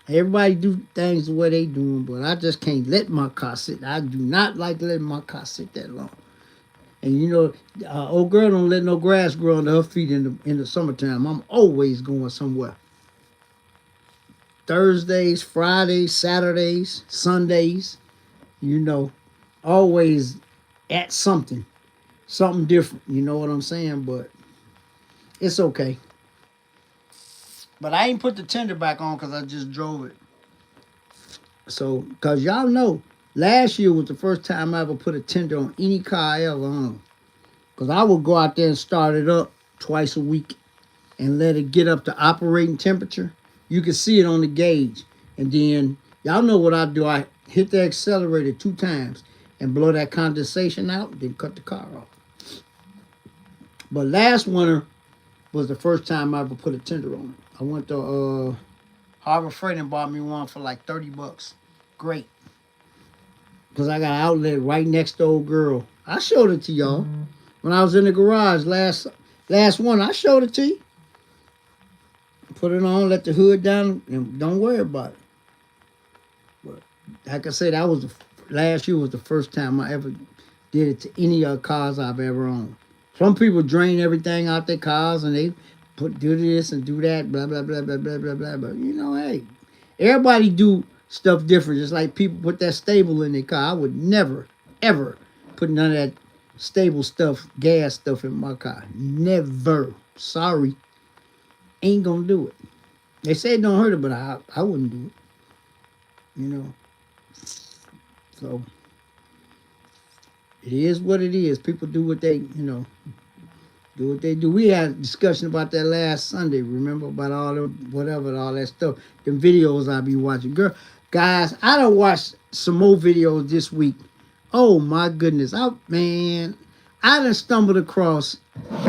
everybody do things the way they doing, but I just can't let my car sit. I do not like letting my car sit that long. And you know, old girl don't let no grass grow under her feet in the summertime. I'm always going somewhere. Thursdays, Fridays, Saturdays, Sundays, you know, always at something different. You know what I'm saying? But it's okay. But I ain't put the tender back on because I just drove it. So, because y'all know, last year was the first time I ever put a tender on any car I ever owned. Because I would go out there and start it up twice a week and let it get up to operating temperature. You can see it on the gauge. And then, y'all know what I do. I hit the accelerator 2 times and blow that condensation out, then cut the car off. But last winter was the first time I ever put a tender on it. I went to Harbor Freight and bought me one for like $30. Great. Because I got an outlet right next to old girl. I showed it to y'all. When I was in the garage last one, I showed it to you. Put it on, let the hood down, and don't worry about it. But like I said, last year was the first time I ever did it to any of the cars I've ever owned. Some people drain everything out their cars and they do this and do that, blah, blah, blah, blah, blah, blah, blah. But, you know, hey, everybody do stuff different. Just like people put that stable in their car. I would never, ever put none of that stable stuff, gas stuff in my car. Never. Sorry. Ain't gonna do it. They say it don't hurt it, but I wouldn't do it. You know. So it is what it is. People do what they, do what they do. We had a discussion about that last Sunday, remember, about all that stuff. The videos I be watching. Guys, I done watched some more videos this week. Oh my goodness. I done stumbled across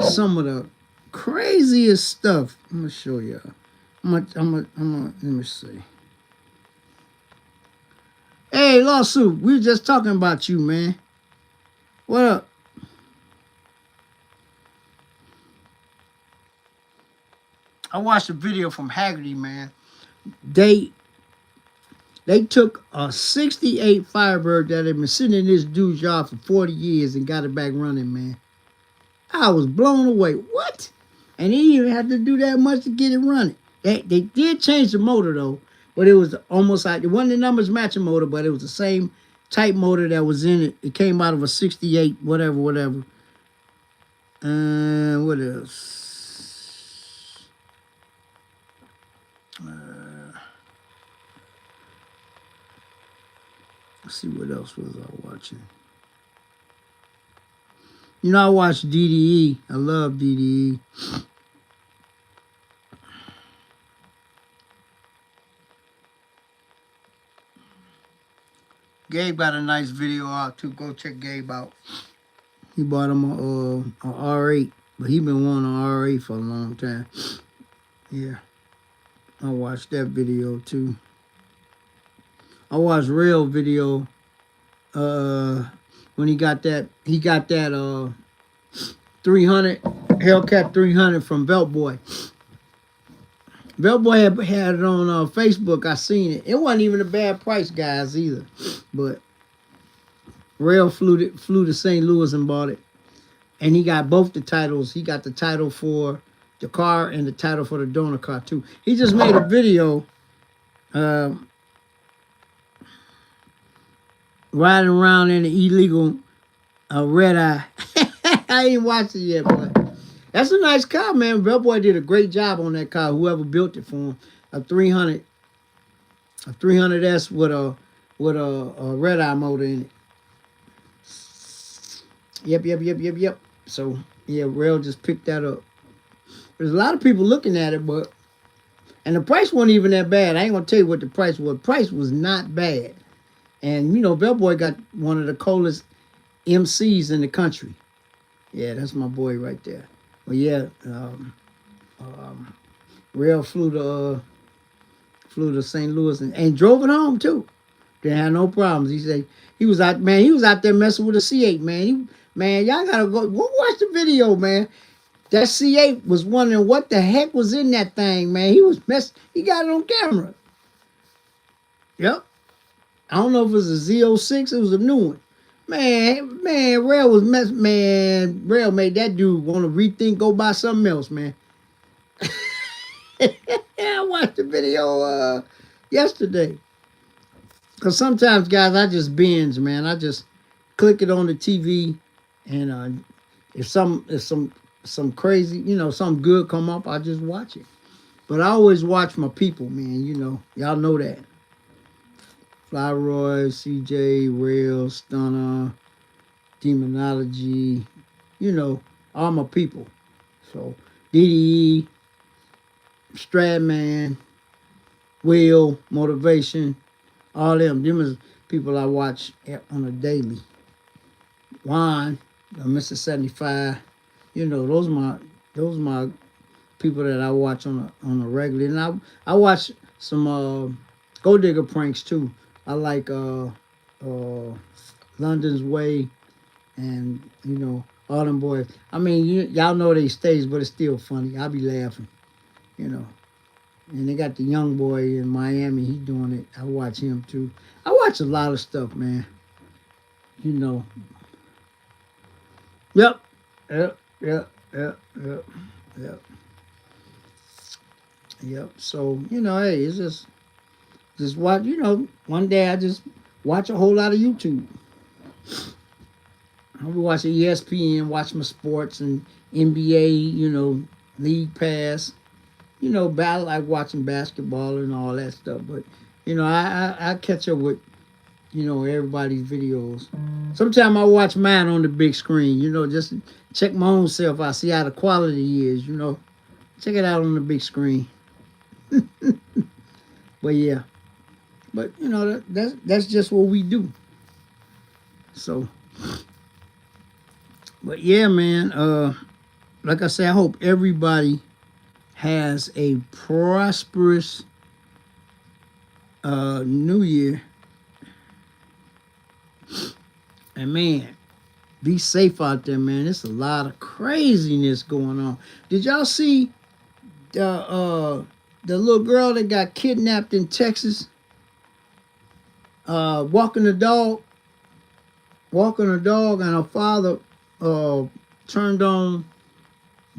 some of the craziest stuff. I'm gonna show y'all. Let me see. Hey, Lawsuit, we were just talking about you, man. What up? I watched a video from Haggerty, man. They took a 68 Firebird that had been sitting in this dude's yard for 40 years and got it back running, man. I was blown away. What? And he didn't even have to do that much to get it running. They did change the motor, though. But it was almost like, it wasn't the numbers matching motor, but it was the same type motor that was in it. It came out of a 68, whatever. What else? Let's see, what else was I watching? You know, I watch DDE. I love DDE. Gabe got a nice video out too. Go check Gabe out. He bought him a R8, but he been wanting an R8 for a long time. Yeah, I watched that video too. I watched real video. When he got that 300 Hellcat 300 from Belt Boy. Belt Boy had it on Facebook. I seen it. It wasn't even a bad price, guys, either. But Rail flew to St. Louis and bought it. And he got both the titles. He got the title for the car and the title for the donor car, too. He just made a video riding around in an illegal red eye. I ain't watched it yet, but that's a nice car, man. Bell Boy did a great job on that car. Whoever built it for him, a 300S with a red eye motor in it. Yep. So yeah, Rail just picked that up. There's a lot of people looking at it, and the price wasn't even that bad. I ain't gonna tell you what the price was. The price was not bad. And you know, Bell Boy got one of the coolest MCs in the country. Yeah, that's my boy right there. But yeah, Rail flew to St. Louis and drove it home too. Didn't have no problems. He said he was out there messing with a C8, man. Y'all gotta go watch the video, man. That C8 was wondering what the heck was in that thing, man. He got it on camera. Yep. I don't know if it was a Z06, it was a new one. Man, Rail was Rail made that dude want to rethink, go buy something else, man. I watched the video yesterday. Cause sometimes, guys, I just binge, man. I just click it on the TV, and if some crazy, something good come up, I just watch it. But I always watch my people, man. Y'all know that. Flyroy, CJ, Rail, Stunner, Demonology, all my people. So DDE, Stradman, Will, Motivation, all them is people I watch on a daily. Juan, Mr. 75, those my people that I watch on a regular. And I watch some Gold Digger pranks too. I like London's Way and all them boys. I mean, y'all know they stage, but it's still funny. I be laughing, And they got the young boy in Miami. He doing it. I watch him too. I watch a lot of stuff, man. Yep. So hey, it's just watch. One day I just watch a whole lot of YouTube. I'll be watching ESPN, watch my sports and NBA, League Pass. I like watching basketball and all that stuff. But, I catch up with, everybody's videos. Sometimes I watch mine on the big screen, just check my own self out, see how the quality is, Check it out on the big screen. But, yeah. But, that's just what we do. So, but, yeah, man. Like I said, I hope everybody has a prosperous new year. And man, be safe out there, man. There's a lot of craziness going on. Did y'all see the little girl that got kidnapped in Texas? Walking a dog, and her father turned on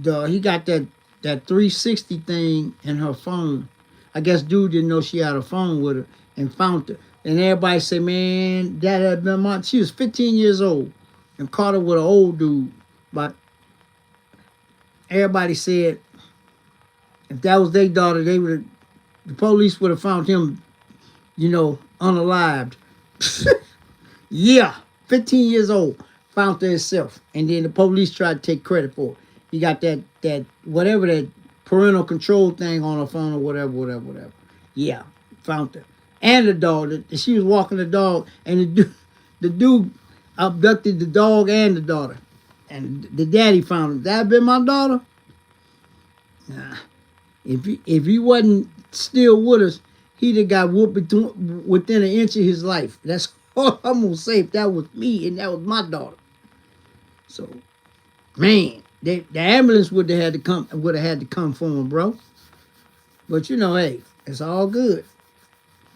he got that 360 thing in her phone. I guess dude didn't know she had a phone with her and found her. And everybody said, man, that had been she was 15 years old and caught her with an old dude. But everybody said if that was their daughter, the police would have found him, unalived. Yeah, 15 years old, found her himself. And then the police tried to take credit for it. He got that whatever that parental control thing on her phone or whatever. Yeah, found her. and the dog. She was walking the dog, and the dude abducted the dog and the daughter. And the daddy found him. That been my daughter? Nah. If he wasn't still with us, he'd have got whooped within an inch of his life. That's all I'm gonna say. If that was me and that was my daughter. So, man, the ambulance would have had to come for him, bro. But you know, hey, it's all good.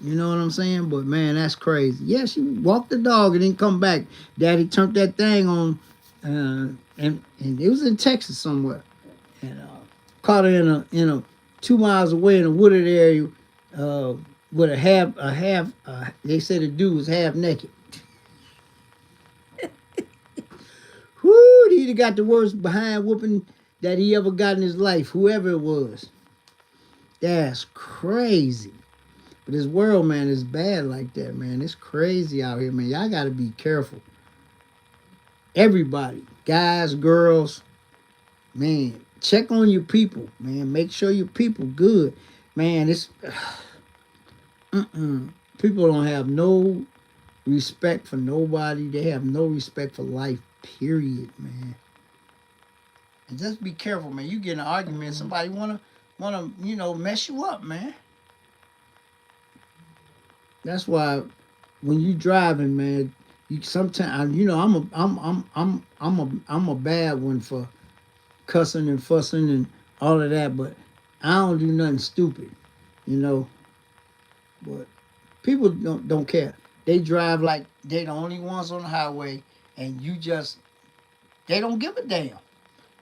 You know what I'm saying? But man, that's crazy. Yeah, she walked the dog and didn't come back. Daddy turned that thing on, and it was in Texas somewhere, and caught her in a 2 miles away in a wooded area, with a half. They said the dude was half naked. Whoo! He'd have got the worst behind whooping that he ever got in his life. Whoever it was. That's crazy. But this world, man, is bad like that, man. It's crazy out here, man. Y'all got to be careful. Everybody, guys, girls, man, check on your people, man. Make sure your people good. Man, it's... People don't have no respect for nobody. They have no respect for life, period, man. And just be careful, man. You get in an argument, somebody wanna mess you up, man. That's why when you driving, man, you sometimes I'm a bad one for cussing and fussing and all of that, but I don't do nothing stupid, you know. But people don't care. They drive like they the only ones on the highway, and they don't give a damn.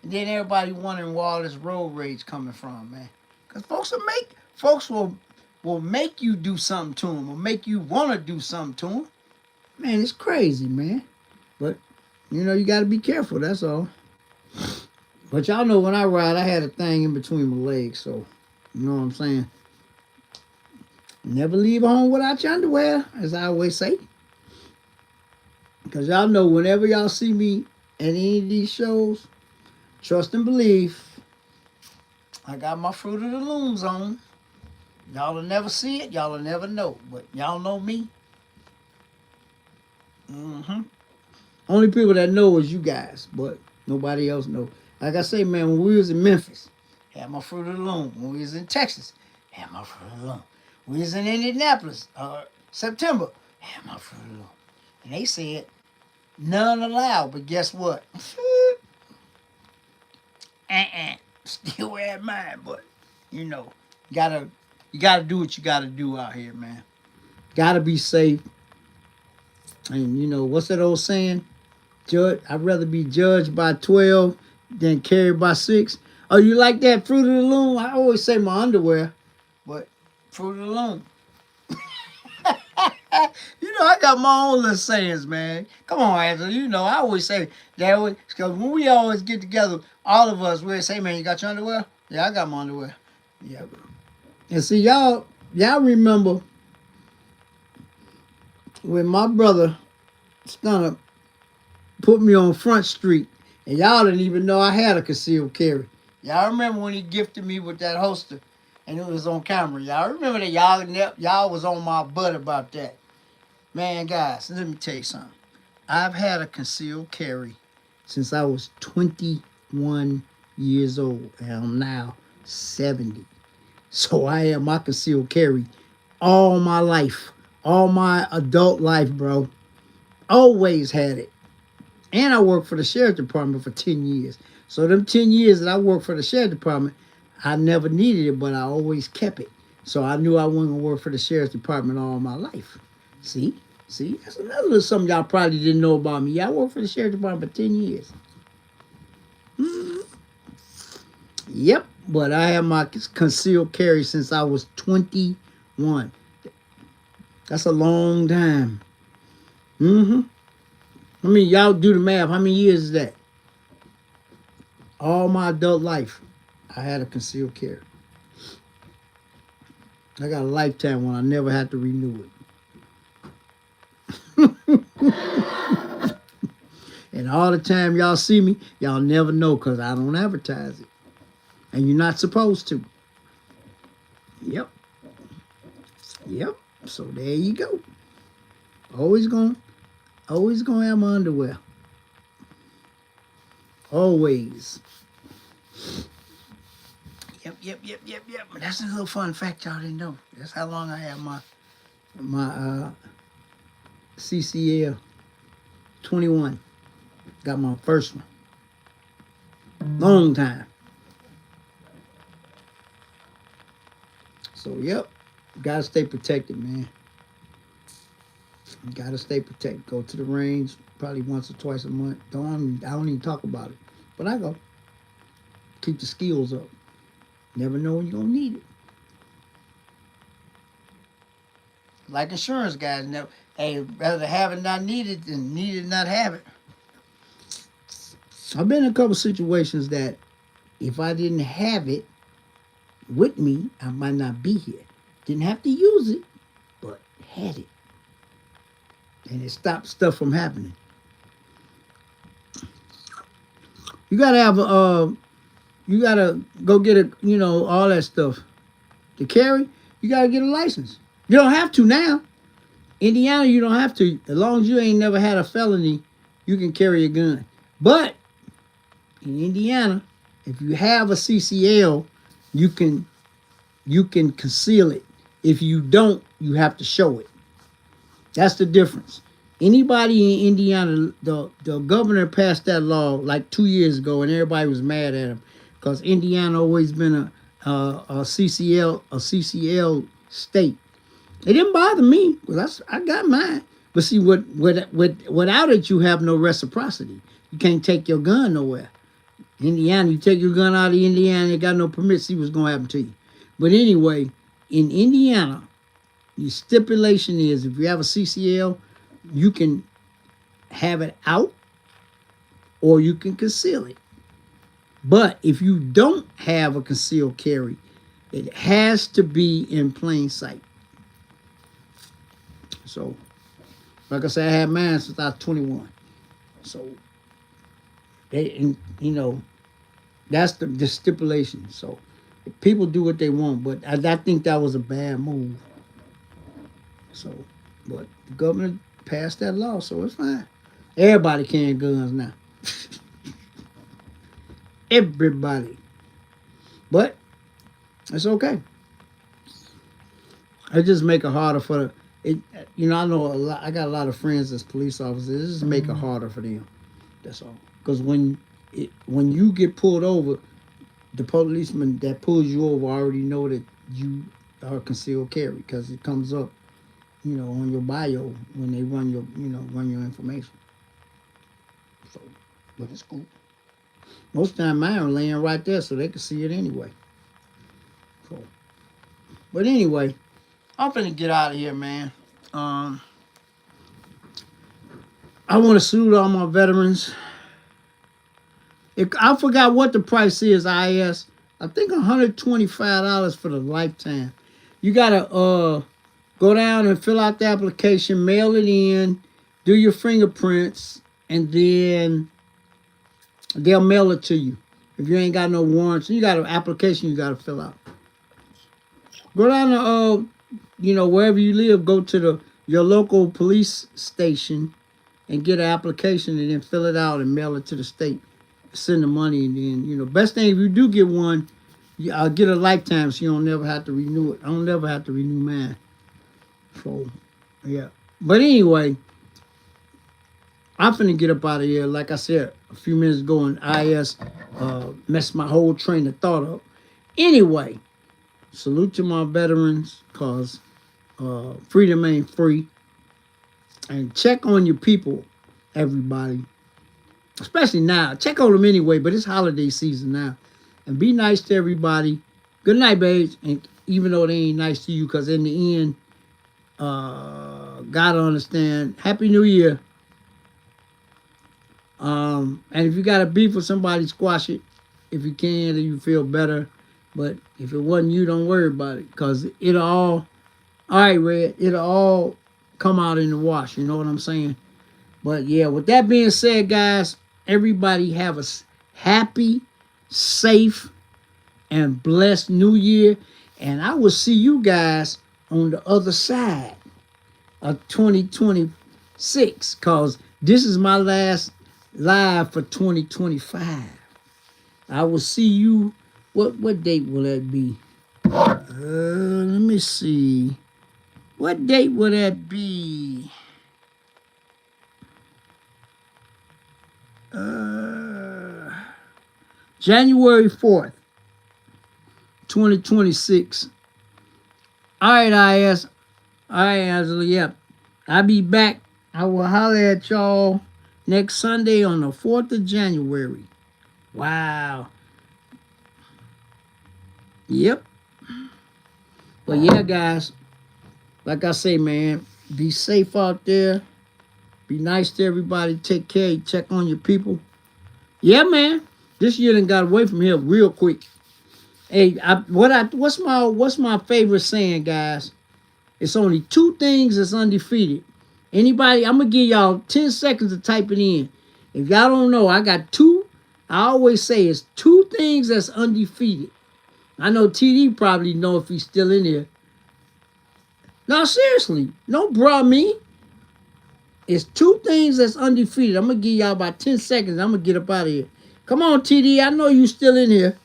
And then everybody wondering where all this road rage coming from, man. Cause folks will make you do something to them, or make you want to do something to them. Man, it's crazy, man. But you got to be careful. That's all. But y'all know when I ride, I had a thing in between my legs, so you know what I'm saying. Never leave home without your underwear, as I always say. Because y'all know whenever y'all see me at any of these shows, trust and believe, I got my Fruit of the Looms on. Y'all will never see it. Y'all will never know. But y'all know me. Only people that know is you guys, but nobody else know. Like I say, man, when we was in Memphis, had my Fruit of the Loom. When we was in Texas, had my Fruit of the Loom. We was in Indianapolis, September, had my Fruit of the Loom. And they said, none allowed, but guess what? Still wear mine, but you gotta do what you gotta do out here, man. Gotta be safe. And what's that old saying? I'd rather be judged by 12 than carried by 6. Oh, you like that Fruit of the Loom? I always say my underwear, but Fruit of the Loom. I got my own little sayings, man. Come on, Angela. I always say that because when we always get together, all of us, we say, man, you got your underwear? Yeah, I got my underwear. Yeah. And see, y'all remember when my brother Stunner put me on Front Street, and y'all didn't even know I had a concealed carry. Y'all remember when he gifted me with that holster, and it was on camera. Y'all remember that y'all was on my butt about that. Man, guys, let me tell you something. I've had a concealed carry since I was 21 years old, and I'm now 70. So I have my concealed carry all my life, all my adult life, bro. Always had it. And I worked for the sheriff department for 10 years. So them 10 years that I worked for the sheriff department, I never needed it, but I always kept it. So I knew I wasn't going to work for the sheriff's department all my life. See, that's another little something y'all probably didn't know about me. Yeah, I worked for the sheriff's department for 10 years. Yep, but I have my concealed carry since I was 21. That's a long time. I mean, y'all do the math. How many years is that? All my adult life, I had a concealed carry. I got a lifetime one. I never had to renew it. And all the time y'all see me, y'all never know because I don't advertise it. And you're not supposed to. Yep. So there you go. Always gonna have my underwear. Always. Yep. That's a little fun fact y'all didn't know. That's how long I have my CCL 21. Got my first one. Long time. So yep. Gotta stay protected, man. Gotta stay protected. Go to the range probably once or twice a month. I don't even talk about it. But I go. Keep the skills up. Never know when you're gonna need it. Like insurance guys, never. Hey, rather have it not needed than need it not have it. I've been in a couple situations that if I didn't have it with me, I might not be here. Didn't have to use it, but had it, and it stopped stuff from happening. You gotta have a. You gotta go get all that stuff to carry. You gotta get a license. You don't have to now. Indiana, you don't have to. As long as you ain't never had a felony, you can carry a gun. But in Indiana, if you have a CCL, you can conceal it. If you don't, you have to show it. That's the difference. Anybody in Indiana, the governor passed that law like 2 years ago, and everybody was mad at him because Indiana always been a CCL state. It didn't bother me because I got mine. But see, without it, you have no reciprocity. You can't take your gun nowhere. Indiana, you take your gun out of Indiana, you got no permit, see what's going to happen to you. But anyway, in Indiana, the stipulation is if you have a CCL, you can have it out or you can conceal it. But if you don't have a concealed carry, it has to be in plain sight. So, like I said, I had mine since I was 21. So, that's the stipulation. So, people do what they want, but I think that was a bad move. So, but the government passed that law, so it's fine. Everybody carrying guns now. Everybody. But it's okay. I just make it harder for it. I know a lot. I got a lot of friends as police officers. It just make it harder for them. That's all. Because when you get pulled over, the policeman that pulls you over already know that you are concealed carry because it comes up, on your bio when they run your information. So, but it's cool. Most of the time, mine are laying right there so they can see it anyway. So, but anyway, I'm finna get out of here, man. I want to salute all my veterans. I forgot what the price is, IS. I think $125 for the lifetime. You gotta go down and fill out the application, mail it in, do your fingerprints, and then they'll mail it to you. If you ain't got no warrants, you got an application you gotta fill out. Go down to wherever you live, go to your local police station and get an application and then fill it out and mail it to the state. Send the money, and then best thing if you do get one, I'll get a lifetime so you don't never have to renew it. I don't never have to renew mine. So yeah. But anyway, I'm finna get up out of here. Like I said a few minutes ago, and IS messed my whole train of thought up. Anyway, salute to my veterans, cause freedom ain't free. And check on your people, everybody. Especially now. Check on them anyway, but it's holiday season now. And be nice to everybody. Good night, babes. And even though they ain't nice to you, because in the end, gotta understand. Happy New Year. And if you got a beef with somebody, squash it. If you can, and you feel better. But if it wasn't you, don't worry about it. Because it'll all right, Red, it'll all come out in the wash. You know what I'm saying? But yeah, with that being said, guys, everybody have a happy, safe, and blessed New Year. And I will see you guys on the other side of 2026, because this is my last live for 2025. I will see you. What date will that be? Let me see. What date will that be? January 4th, 2026. All right, IS. All right, Angela. Yep. I'll be back. I will holler at y'all next Sunday on the 4th of January. Wow. Yep. But yeah, guys, like I say, man, be safe out there. Be nice to everybody. Take care. Check on your people. Yeah, man. This year done got away from here real quick. Hey, what's my favorite saying, guys? It's only two things that's undefeated. Anybody, I'm gonna give y'all 10 seconds to type it in. If y'all don't know, I got two. I always say it's two things that's undefeated. I know TD probably know if he's still in here. No, seriously. No, bruh, me. It's two things that's undefeated. I'm gonna give y'all about 10 seconds. I'm gonna get up out of here. Come on, TD. I know you still in here.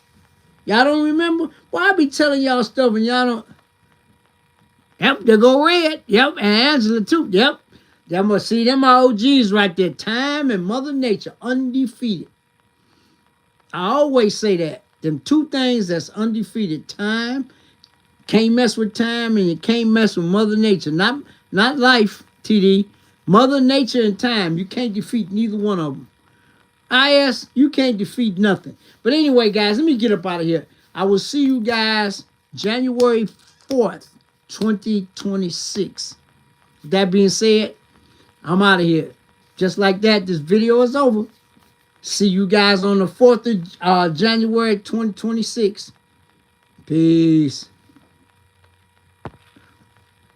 Y'all don't remember? Well, I be telling y'all stuff and y'all don't. Yep, they go Red. Yep, and Angela too. Yep. Them must see them OGs right there. Time and Mother Nature, undefeated. I always say that. Them two things that's undefeated. Time, can't mess with time, and you can't mess with Mother Nature. Not life, TD. Mother Nature and time. You can't defeat neither one of them. IS, you can't defeat nothing. But anyway, guys, let me get up out of here. I will see you guys January 4th, 2026. With that being said, I'm out of here. Just like that, this video is over. See you guys on the 4th of January, 2026. Peace.